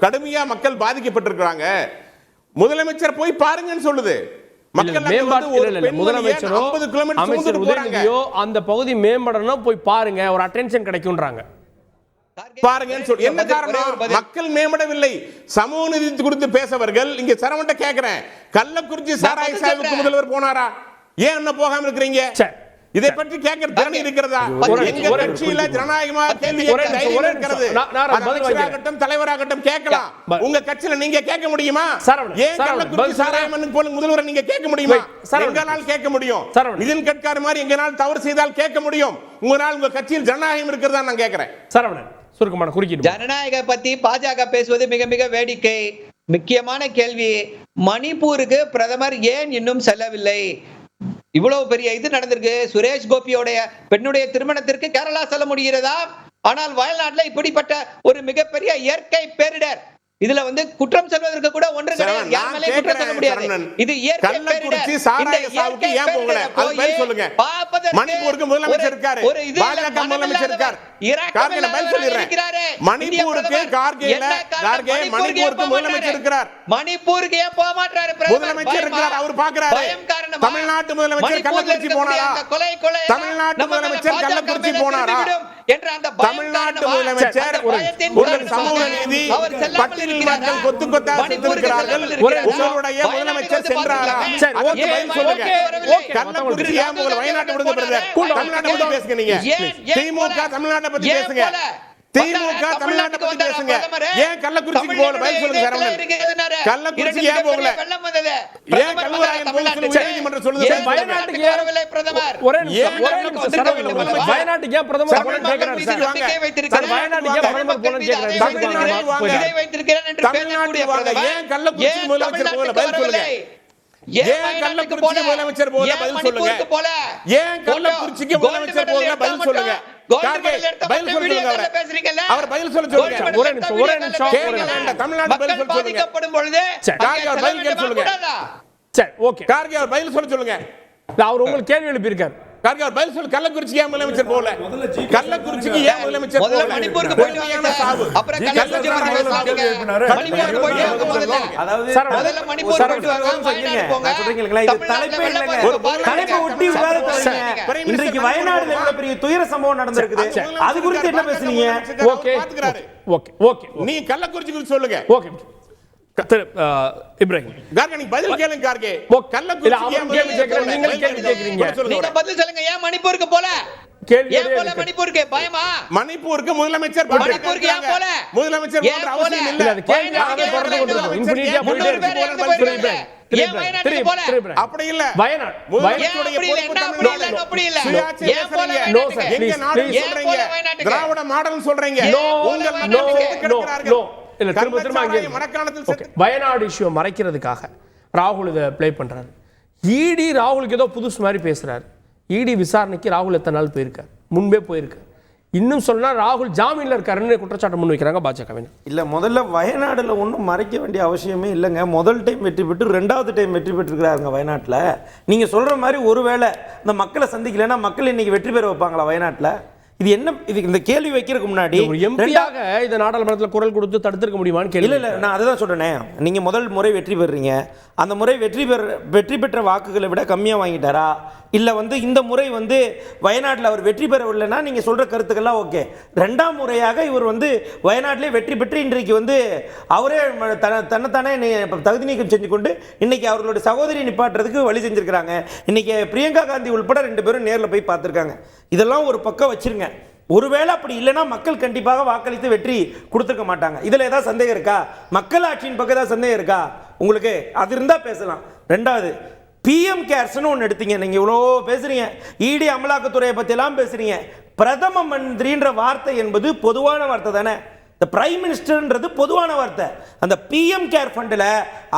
கடுமையா மக்கள் பாதிக்கப்பட்டிருக்கிறாங்க, முதலமைச்சர் போய் பாருங்கன்னு சொல்லுது. முதலமைச்சரோ அமைச்சர் உதயநிதியோ அந்த பகுதி மேம்படணும், போய் பாருங்க, ஒரு அட்டென்ஷன் கிடைக்கும்ன்றாங்க. பாருங்கன்னு சொல்லி என்ன காரணம்? மக்கள் மேம்படவில்லை. சமூக நீதி குறித்து பேசவர்கள் இங்க சரவண்ட கேக்குறேன், கள்ளக்குறிச்சி சாராய சாவுக்கு முதல்வர் போனாரா? ஏன் என்ன போகாம இருக்கிறீங்க? இதை பற்றி கேட்கிற திறன் இருக்கிறதா? எங்க கட்சியில ஜனநாயகமா கேள்வி கேட்க தைரியம் இருக்கிறது. அமைச்சராகட்டும் தலைவராகட்டும் கேட்கலாம். உங்க கட்சியில நீங்க கேட்க முடியுமா? ஏன் கள்ளக்குறிச்சி சாராய மண்ணுக்கு போல முதல்வரை நீங்க கேட்க முடியுமா? எங்களால் கேட்க முடியும். நிதின் கட்காரி மாதிரி எங்களால் தவறு செய்தால் கேட்க முடியும். உங்களால் உங்க கட்சியில் ஜனநாயகம் இருக்கிறதா நான் கேட்கிறேன். சரவணன் சுருக்கமான குறுக்கிட்டு. ஜனநாயக பத்தி பாஜக பேசுவது மிக மிக வேடிக்கை. முக்கியமான கேள்வி, மணிப்பூருக்கு பிரதமர் ஏன் இன்னும் செல்லவில்லை? இவ்வளவு பெரிய இது நடந்திருக்கு. சுரேஷ் கோபியோடைய பெண்ணுடைய திருமணத்திற்கு கேரளா செல்ல முடிகிறதா? ஆனால் வயநாட்டில் இப்படிப்பட்ட ஒரு மிகப்பெரிய இயற்கை பேரிடர், இதுல குற்றம் சொல்வதற்கு கூட ஒன்று கிடையாது. யார் மேலே குற்றம் சொல்ல முடியாது. இது இயற்கை பேரிடர். சாராய சாவுக்கு ஏன் போகல? அது பதில் சொல்லுங்க. மணிப்பூருக்கு முதலமைச்சர் இருக்காரு, பாஜக முதலமைச்சர் இருக்காரு. கார்கே பதில் சொல்லிடுறேன். மணிப்பூருக்கு மணிப்பூருக்கு முதலமைச்சர் இருக்கிறார். மணிப்பூருக்கு ஏன் போக மாட்டாரு? முதலமைச்சர் இருக்கிறார், அவர் பார்க்கிறாரு. தமிழ்நாட்டு முதலமைச்சர் கள்ளக்குறிச்சி போனாரா? தமிழ்நாட்டு முதலமைச்சர் கள்ளக்குறிச்சி போனாரா? தமிழ்நாட்டு முதலமைச்சர் ஒரு சமூக நீதி பட்டியலில் மக்கள் கொத்து கொத்தா சென்றிருக்கிறார்கள். உங்களுடைய முதலமைச்சர் சென்றாரா? அதுக்கு பதில் சொல்லுங்க. கள்ளக்குறிச்சி ஏன் போகல? வயநாட்டை விடுங்க பிரதர். தமிழ்நாட்டை பத்தி பேசுங்க. நீங்க திமுக தமிழ்நாட்டை பத்தி பேசுங்க. திமுக தமிழ்நாட்டை பத்தி பேசுங்க. ஏன் கள்ளக்குறிச்சிக்கு போகல? பதில் சொல்லுங்க சரவணன். கள்ளக்குறிச்சி ஏன் போகல? ஏன் கல்வராயன் போகல? நீதிமன்றம் சொல்லுது. வயநாட்டுக்கு ஏறவில்லை பிரதமர். வயநாட்டுக்கு ஏன் பிரதமர் போகலன்னு கேக்குறாரு சார். வயநாட்டுக்கு ஏன் பிரதமர் போகலன்னு கேக்குறாரு. தமிழ்நாட்டுக்கு வாங்க. ஏன் கள்ளக்குறிச்சி முதலமைச்சர் போகல? பதில் சொல்லுங்க. ஏன் கள்ளக்குறிச்சி முதலமைச்சர் போகல? பதில் சொல்லுங்க. ஏன் கள்ளக்குறிச்சிக்கு முதலமைச்சர் போகல? பதில் சொல்லுங்க. அவர் பதில் சொல்ல சொல்லுங்க. ஒரே நிமிஷம். தமிழ்நாடு பதில் சொல்ல சொல்லுங்க. சரி, ஓகே. கார்கே அவர் பதில் சொல்ல சொல்லுங்க. அவர் உங்களுக்கு கேள்வி எழுப்பி இருக்காரு. கார்கே அவர் பதில் சொல்ல. கள்ளக்குறிச்சி ஏன் முதலமைச்சர் போகல? கள்ளக்குறிச்சிக்கு ஏன் முதலமைச்சர் போகல? மணிப்பூருக்கு போயிட்டு சாவு. அப்புறம் கள்ளக்குறிச்சி மணிப்பூருக்கு போயிட்டு முதல்ல. அதாவது முதல்ல மணிப்பூருக்கு போயிட்டு வாங்க. சொல்றீங்களா? இது தலைப்பே இல்லங்க. தலைப்பை ஒட்டி விவாதத்தை இன்றைக்கு வயநாடுல எவ்வளவு பெரிய துயர சம்பவம் நடந்திருக்குது. அது குறித்து என்ன பேசுறீங்க? Okay okay okay. நீ கள்ளக்குறிச்சி குறித்து சொல்லுங்க. ஓகே இப்ராஹிம் கார்கே நீங்க பதில் கேளுங்க. கார்கே கள்ளக்குறிச்சி ஏன் கேள்வி கேக்குறீங்க? நீங்க கேள்வி கேக்குறீங்க. நீங்க பதில் சொல்லுங்க. ஏன் மணிப்பூருக்கு போல? ஏன் போல மணிப்பூருக்கு? பயமா? மணிப்பூருக்கு முதலமைச்சர் மணிப்பூருக்கு ஏன் போல? முதலமைச்சர் போன்ற அவசியம் இல்ல. அது கேள்வி தொடர்ந்து கொண்டிருக்கும். இன்ஃபினிட்டியா போயிட்டே இருக்கு. ஏன் வயநாட்டுக்கு போல? அப்படி இல்ல. வயநாடு அப்படி இல்ல. ஏன் போல? நோ சார், எங்க நாடு சொல்றீங்க. திராவிட மாடல் சொல்றீங்க. உங்க நோ இல்ல. திரும்ப அங்கே வயநாடு இஷ்யூ மறைக்கிறதுக்காக ராகுல் இதை ப்ளே பண்றாரு. இடி ராகுலுக்கு ஏதோ புதுசு மாதிரி பேசுறாரு. இடி விசாரணைக்கு ராகுல் எத்தனை நாள் போயிருக்காரு? முன்பே போயிருக்காரு. இன்னும் சொன்னா ராகுல் ஜாமீன்ல இருக்காருன்னு குற்றச்சாட்டு முன் வைக்கிறாங்க பாஜகவினர். இல்ல, முதல்ல வயநாடுல ஒன்றும் மறைக்க வேண்டிய அவசியமே இல்லைங்க. முதல் டைம் வெற்றி பெற்று 2வது டைம் வெற்றி பெற்றிருக்கிறாருங்க வயநாட்டில். நீங்க சொல்ற மாதிரி ஒருவேளை இந்த மக்களை சந்திக்கலைன்னா மக்கள் இன்னைக்கு வெற்றி பெற வைப்பாங்களா வயநாட்டில்? இது என்ன இது இந்த கேள்வி வைக்கிறதுக்கு முன்னாடி ஒரு எம்பியாக இந்த நாடாளுமன்றத்தில் குரல் கொடுத்து தடுத்திருக்க முடியுமான்னு கேள்வி. இல்லை நான் அதுதான் சொல்றேனே, நீங்க முதல் முறை வெற்றி பெறுறீங்க, அந்த முறை வெற்றி பெற்ற வாக்குகளை விட கம்மியாக வாங்கிட்டாரா, இல்லை இந்த முறை வயநாட்டில் அவர் வெற்றி பெறவில்லைன்னா நீங்க சொல்ற கருத்துக்கெல்லாம் ஓகே. ரெண்டாம் முறையாக இவர் வயநாட்டிலே வெற்றி பெற்று இன்றைக்கு அவரே தன்னைத்தானே தகுதி நீக்கம் செஞ்சு கொண்டு இன்னைக்கு அவர்களுடைய சகோதரி நிப்பாட்டுறதுக்கு வழி செஞ்சிருக்கிறாங்க. இன்னைக்கு பிரியங்கா காந்தி உள்பட 2 பேரும் நேரில் போய் பார்த்துருக்காங்க. இதெல்லாம் ஒரு பக்கம் வச்சிருங்க. ஒருவேளை அப்படி இல்லைன்னா மக்கள் கண்டிப்பாக வாக்களித்து வெற்றி கொடுத்துருக்க மாட்டாங்க. இதில் ஏதாவது சந்தேகம் இருக்கா? மக்கள் ஆட்சியின் பக்கம் ஏதாவது சந்தேகம் இருக்கா உங்களுக்கு? அது இருந்தால் பேசலாம். ரெண்டாவது, பிஎம் கேர்ஸ்னு ஒன்று எடுத்தீங்க. நீங்கள் இவ்வளோ பேசுறீங்க, இடி அமலாக்கத்துறையை பற்றியெல்லாம் பேசுறீங்க. பிரதம மந்திரின்ற வார்த்தை என்பது பொதுவான வார்த்தை தானே? இந்த பிரைம் மினிஸ்டர்ன்றது பொதுவான வார்த்தை. அந்த பிஎம் கேர் ஃபண்டில்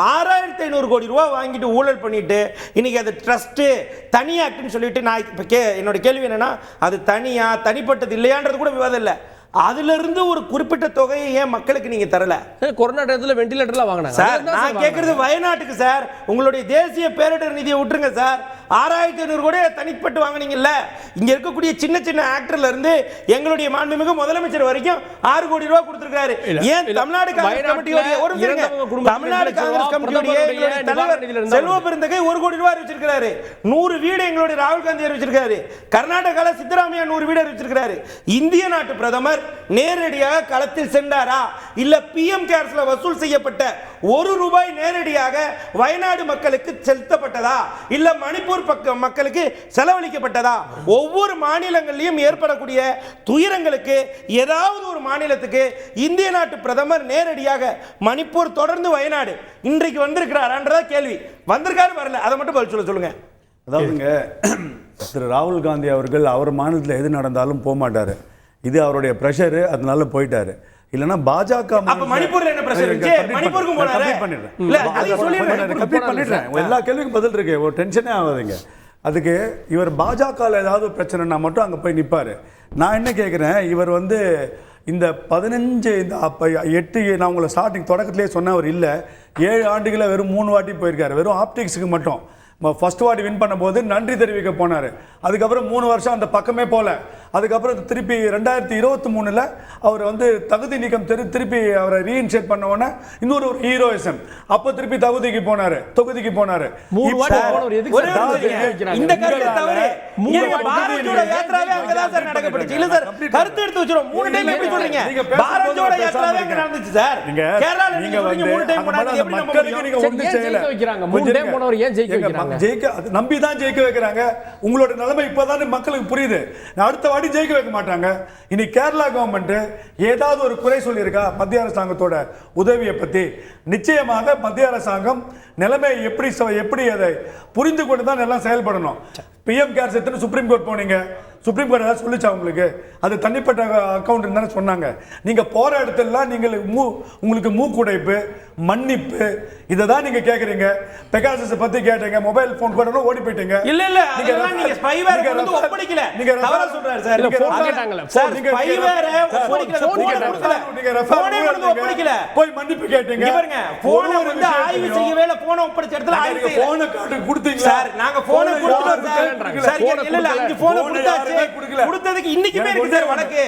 6500 கோடி ரூபா வாங்கிட்டு ஊழல் பண்ணிட்டு இன்னைக்கு அது ட்ரஸ்ட்டு தனி ஆக்ட்னு சொல்லிட்டு நான் இப்போ என்னோட கேள்வி என்னன்னா, அது தனிப்பட்டது இல்லையான்றது கூட விவாதம் இல்லை. அதுல இருந்து ஒரு குறிப்பிட்ட தொகையை ஏன் மக்களுக்கு நீங்க தரல? கொரோனா டயத்துல வெண்டிலேட்டர்லாம் வாங்கினாங்க சார். நான் கேட்கறது வயநாட்டுக்கு சார். உங்களுடைய தேசிய பேரிடர் நிதியை விட்டுருங்க சார். 6500 கோடி தனிப்பட்டு வாங்கினீங்கல்ல. இங்க இருக்கக்கூடிய சின்ன சின்ன ஆக்டர்ல இருந்து எங்களுடைய மாண்புமிகு முதலமைச்சர் வரைக்கும் 6 கோடி ரூபாய் கொடுத்திருக்காரு. ஏன் தமிழ்நாடு காங்கிரஸ் கமிட்டியோட தமிழ்நாடு காங்கிரஸ் கமிட்டியோட தலைவர் செல்வ பெருந்தகை 1 கோடி ரூபாய் அறிவிச்சிருக்காரு. 100 வீடு எங்களுடைய ராகுல் காந்தி அறிவிச்சிருக்காரு. கர்நாடகால சித்தராமையா 100 வீடு அறிவிச்சிருக்காரு. இந்திய நாட்டு பிரதமர் நேரடியாக களத்தில் சென்றாரா, இல்ல பிஎம் கேர்ஸ்ல வசூல் செய்யப்பட்ட 1 ரூபாய் நேரடியாக வயநாடு மக்களுக்கு செலுத்தப்பட்டதா, இல்ல மணிப்பூர் மக்களுக்கு செலவழிக்கப்பட்டதா? ஒவ்வொரு மாநிலங்களிலும் ஏற்படக்கூடிய துயரங்களுக்கு ஏதாவது ஒரு மாநிலத்துக்கு இந்திய நாட்டு பிரதமர் நேரடியாக மணிப்பூர் தொடர்ந்து வயநாடு இன்றைக்கு வந்திருக்கிறாரா கேள்வி. வந்திருக்காரு வரல, அதை மட்டும் பதில் சொல்லுங்க. அதாவதுங்க, திரு ராகுல் காந்தி அவர்கள் அவர் மாநிலத்தில் எது நடந்தாலும் போக மாட்டாரு. இது அவருடைய பிரஷர், அதனால போயிட்டாரு. இல்லனா பாஜக மணிப்பூர்ல என்ன பிரஷர் இருந்துச்சு? மணிப்பூருக்கு போறாரு. இல்ல அதை சொல்லிடுறேன், கம்ப்ளீட் பண்ணிடுறேன். எல்லா கேள்விக்கும் பதில் இருக்கு, ஒரு டென்ஷனே ஆகாதீங்க. அதுக்கு இவர் பாஜகவில் ஏதாவது பிரச்சனைனா மட்டும் அங்கே போய் நிற்பார். நான் என்ன கேட்குறேன், இவர் இந்த 15 இந்த 8 நான் உங்களை ஸ்டார்டிங் தொடக்கத்திலே சொன்னேன். அவர் இல்லை 7 ஆண்டுகளை வெறும் 3 வாட்டி போயிருக்காரு, வெறும் ஆப்டிக்ஸுக்கு மட்டும். ஃபர்ஸ்ட் வாட்டி வின் பண்ணும்போது நன்றி தெரிவிக்க போனார். அதுக்கப்புறம் 3 வருஷம் அந்த பக்கமே போகல. அதுக்கப்புறம் திருப்பி 2023 அவர் தகுதி நீக்கம் திருப்பி அவரை ரீஇன்செட் பண்ண உடனே இன்னொரு ஒரு ஹீரோயிசம். அப்போ திருப்பி தொகுதிக்கு போனாரு. இந்த கருத்து தவறு. பாரத் ஜோடோ யாத்ராவே அங்கதான் சார் நடக்கப்பட்டுச்சு. இல்ல சார், கருத்து எடுத்து வச்சிரோம். 3 டைம் எப்படி சொல்றீங்க? பாரத் ஜோடோ யாத்ராவே அங்க நடந்துச்சு சார். கேரளால நீங்க 3 டைம் போனாங்க. எப்படி மக்களுக்கு நீங்க ஒண்ணு செய்யல வைக்கறாங்க? 3 டைம் போனவர் ஏன் ஜெயிக்க வைக்கறாங்க? ஜெயிக்க நம்பி தான் ஜெயிக்க வைக்கறாங்க. உங்களோட நிலைமை இப்பதான் மக்களுக்கு புரியுது. அடுத்த வாட்டி ஜெயிக்க வைக்க மாட்டாங்க. இனி கேரளா கவர்மெண்ட் ஏதாவது ஒரு குறை சொல்லியிருக்கா மத்திய அரசாங்கத்தோட உதவியை பத்தி? நிச்சயமாக மத்திய அரசாங்கம் நிலைமையை எப்படி அதை புரிந்து கொண்டு தான் எல்லாம் செயல்படணும். பிஎம் கேர்ஸ் எத்தனை சுப்ரீம் கோர்ட் போனீங்க? சுப்ரீம் கோர்ட் ஏதாவது சொல்லிச்சா உங்களுக்கு? அது தனிப்பட்ட அக்கௌண்ட் இருந்தானே சொன்னாங்க. நீங்க போற இடத்துலலாம் உங்களுக்கு மூக்குடைப்பு, மன்னிப்பு, இதை தான் நீங்க கேக்குறீங்க. பெகாசஸ் பத்தி கேட்டீங்க, மொபைல் போன் கூட ஓடி போயிட்டீங்க. இல்ல நீங்க ஸ்பைவேர் கொண்டு ஒப்படைக்கல. நீங்க தவறா சொல்றாரு சார். இல்ல போன் கேட்டாங்கல. ஸ்பைவேர் ஒப்படைக்கல. நீங்க போனே கொண்டு ஒப்படைக்கல. போய் மன்னிப்பு கேட்டீங்க. பாருங்க, போனை ஆய்வு செய்யவே இல்ல. போனை ஒப்படைச்ச இடத்துல ஆய்வு செய்யல. போனை காட்டு கொடுத்தீங்க சார். நாங்க போனை கொடுத்தோம் சார். இல்ல 5 போனை கொடுத்தாச்சு. கொடுத்ததுக்கு இன்னைக்குமே இருக்கு சார் வழக்கு.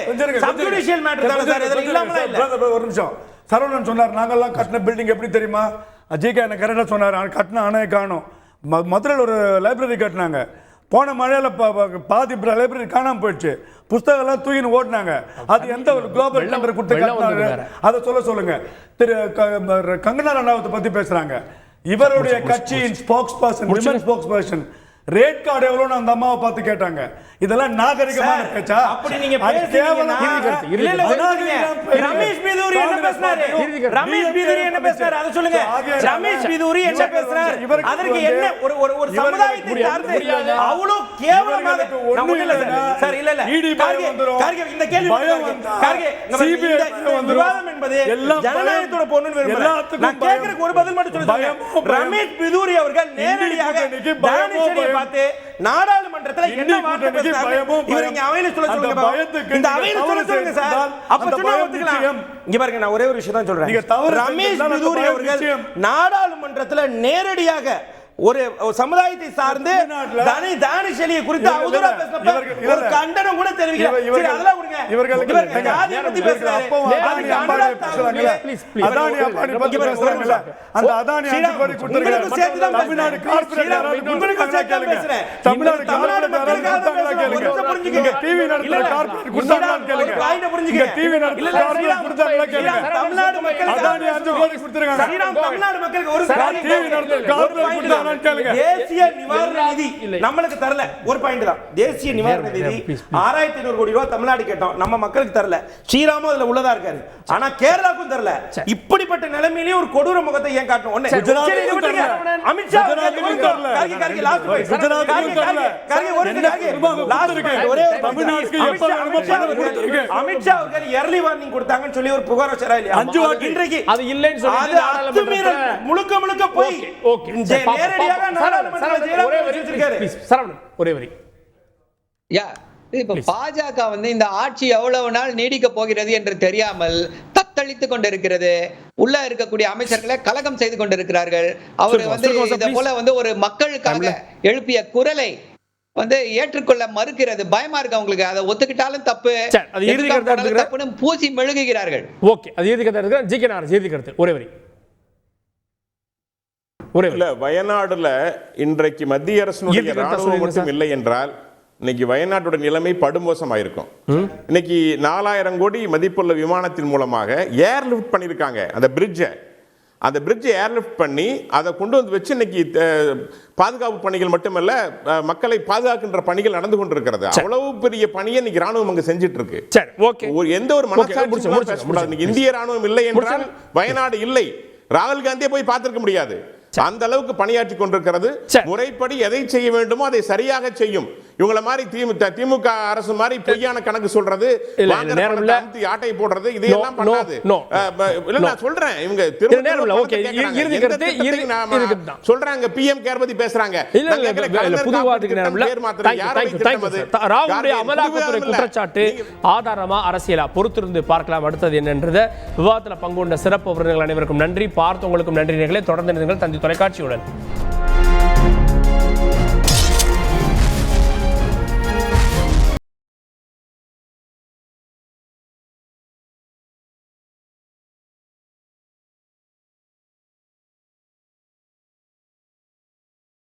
சப்ஜுடிஷியல் மேட்டர் தான் சார். இதெல்லாம் இல்லாம இல்ல. ஒரு நிமிஷம். சரவணன் சொன்னார் நாங்கெல்லாம் கட்டின பில்டிங் எப்படி தெரியுமா? அஜிகா என்ன கரெக்டா சொன்னார். கட்டின அணையை காணும். மதுரையில் ஒரு லைப்ரரி கட்டினாங்க. போன மழையில பாதி லைப்ரரி காணாம போயிடுச்சு. புத்தகம் எல்லாம் தூக்கின்னு ஓடினாங்க. அது எந்த ஒரு குளோபல் டெண்டர் கொடுத்து கட்டினாங்க? அதை சொல்லுங்க. திரு கங்கனா ரனாவத்தை பத்தி பேசுறாங்க. இவருடைய கட்சியின் spokes person, women spokes person rate card எவ்வளவு அந்த அம்மாவை பார்த்து கேட்டாங்க. இதெல்லாம் நாகரிகமான பேச்சா? அப்படி நீங்க ரமேஷ் பிதூரி என்ன பேசினாரு? ரமேஷ் பிதூரி என்ன பேசினாரு? அத சொல்லுங்க. ரமேஷ் பிதூரி என்ன பேசினாரு? அதற்கு என்ன ஒரு சமுதாயத்தை சார்ந்து அவ்வளவு கேவலமாக சார். இல்ல கார்கே இந்த கேள்வி கார்கே இந்த விவாதம் என்பது ஜனநாயகத்தோட பொண்ணுன்னு விரும்பல. நான் கேக்குறதுக்கு ஒரு பதில் மட்டும் சொல்லுங்க. ரமேஷ் பிதூரி அவர்கள் நேரடியாக தானிஷரியை பார்த்து நாடாளுமன்றத்தில் என்ன வார்த்தை பேசினாரு? இவர் இங்க அவையில சொல்லுங்க. இந்த அவையில சொல்லுங்க சார். அப்ப சொன்னா ஒத்துக்கலாம். இங்க பாருங்க, நான் ஒரே ஒரு விஷயம் தான் சொல்றேன். ரமேஷ் பிதூரி அவர்கள் நாடாளுமன்றத்தில் நேரடியாக ஒரு சமுதாயத்தை சார்ந்து தானி ஷெலியை குறித்து அவதூறா பேசினப்ப ஒரு கண்டனம் கூட தெரிவிக்கல. சரி அதெல்லாம் விடுங்க. இவர்கள் ஜாதியை பத்தி பேசுறாரு. அதானி அம்பானி பேசுறாங்கல. அதானி அம்பானி பத்தி பேசுறாங்கல. அந்த அதானி அம்பானி கொடுத்திருக்காங்க. தமிழ்நாடு கார்ப்பரேட் உங்களுக்கு சேர்த்து பேசுறேன். தமிழ்நாடு கார்ப்பரேட் கேளுங்க. டிவி நடத்துற கார்ப்பரேட் கொடுத்தாங்களா கேளுங்க. பாயிண்ட் புரிஞ்சுங்க. டிவி நடத்துற கார்ப்பரேட் கொடுத்தாங்களா கேளுங்க. தமிழ்நாடு மக்கள் அதானி 5 கோடி கொடுத்திருக்காங்க. ஸ்ரீராம் தமிழ்நாடு மக்களுக்கு ஒரு டிவி நடத்துற கார்ப்பரேட் தேசிய நிவாரண நிதி நம்மளுக்கு தரல. ஒரு பாயிண்ட் தான். தேசிய நிவாரண நிதி 6500 கோடி ரூபாய் தமிழ்நாடு கேட்டோம், நம்ம மக்களுக்கு தரல. ஸ்ரீராமும் அதுல உள்ளதா இருக்காரு, ஆனா கேரளாவுக்கும் தரல. இப்படிப்பட்ட நிலைமையிலேயே ஒரு கொடூர முகத்தை ஏன் காட்டணும்? ஒண்ணு அமித்ஷா அமித்ஷா அவர்கள் early warning கொடுத்தாங்கன்னு சொல்லி ஒரு புகார் வச்சாரா இல்லையா? இன்றைக்கு அது இல்லைன்னு சொல்லி முழுக்க முழுக்க போய் இப்ப பாஜக வந்து இந்த ஆட்சி எவ்வளவு நாள் நீடிக்க போகிறது என்று தெரியாமல் தத்தளித்துக் கொண்டிருக்கிறது. உள்ள இருக்கக்கூடிய அமைச்சர்களை கலகம் செய்து கொண்டிருக்கிறார்கள். அவர் வந்து இத போல வந்து ஒரு மக்களுக்காக எழுப்பிய குரலை வந்து ஏற்றுக்கொள்ள மறுக்கிறது. பயமா இருக்கு அவங்களுக்கு. அதை ஒத்துக்கிட்டாலும் தப்பு, தப்புன்னு பூசி மெழுகுகிறார்கள். ஓகே, அது இறுதி கருத்து. ஜி.கே. நாகராஜ் இறுதி கருத்து ஒரே வரி. இல்ல, வயநாடுல இன்றைக்கு மத்திய அரசுடைய ராணுவம் மட்டும் இல்லை என்றால் இன்னைக்கு வயநாட்டோட நிலைமை படுமோசமாயிருக்கும். இன்னைக்கு 4000 கோடி மதிப்புள்ள விமானத்தின் மூலமாக ஏர்லிஃப்ட் பண்ணியிருக்காங்க. அந்த பிரிட்ஜை ஏர்லிஃப்ட் பண்ணி அதை கொண்டு வந்து வச்சு இன்னைக்கு பாதுகாப்பு பணிகள் மட்டுமல்ல, மக்களை பாதுகாக்கின்ற பணிகள் நடந்து கொண்டிருக்கிறது. அவ்வளவு பெரிய பணியை இன்னைக்கு ராணுவம் அங்க செஞ்சிட்டு இருக்கு. எந்த ஒரு மனசாட்சி இந்திய ராணுவம் இல்லை என்றால் வயநாடு இல்லை. ராகுல் காந்தியை போய் பார்த்திருக்க முடியாது. அந்த அளவுக்கு பணியாற்றி கொண்டிருக்கிறது. முறைப்படி எதை செய்ய வேண்டுமோ அதை சரியாக செய்யும். இவங்கள மாதிரி திமுக அரசு மாதிரி பொய்யான கணக்கு சொல்றது, ஆட்டை போடுறது, இதெல்லாம் பண்ணாது. நான் சொல்றேன், இவங்க சொல்றாங்க பிஎம் கேர் பத்தி பேசுறாங்க. குற்றச்சாட்டு ஆதாரமா அரசியலா பொறுத்திருந்து பார்க்கலாம். அடுத்தது என்னன்றத விவாதத்தில் பங்கு கொண்ட சிறப்பு விருந்தினர்கள் அனைவருக்கும் நன்றி. பார்த்தவங்களுக்கும் நன்றி. தொடர்ந்து தந்தி தொலைக்காட்சியுடன்.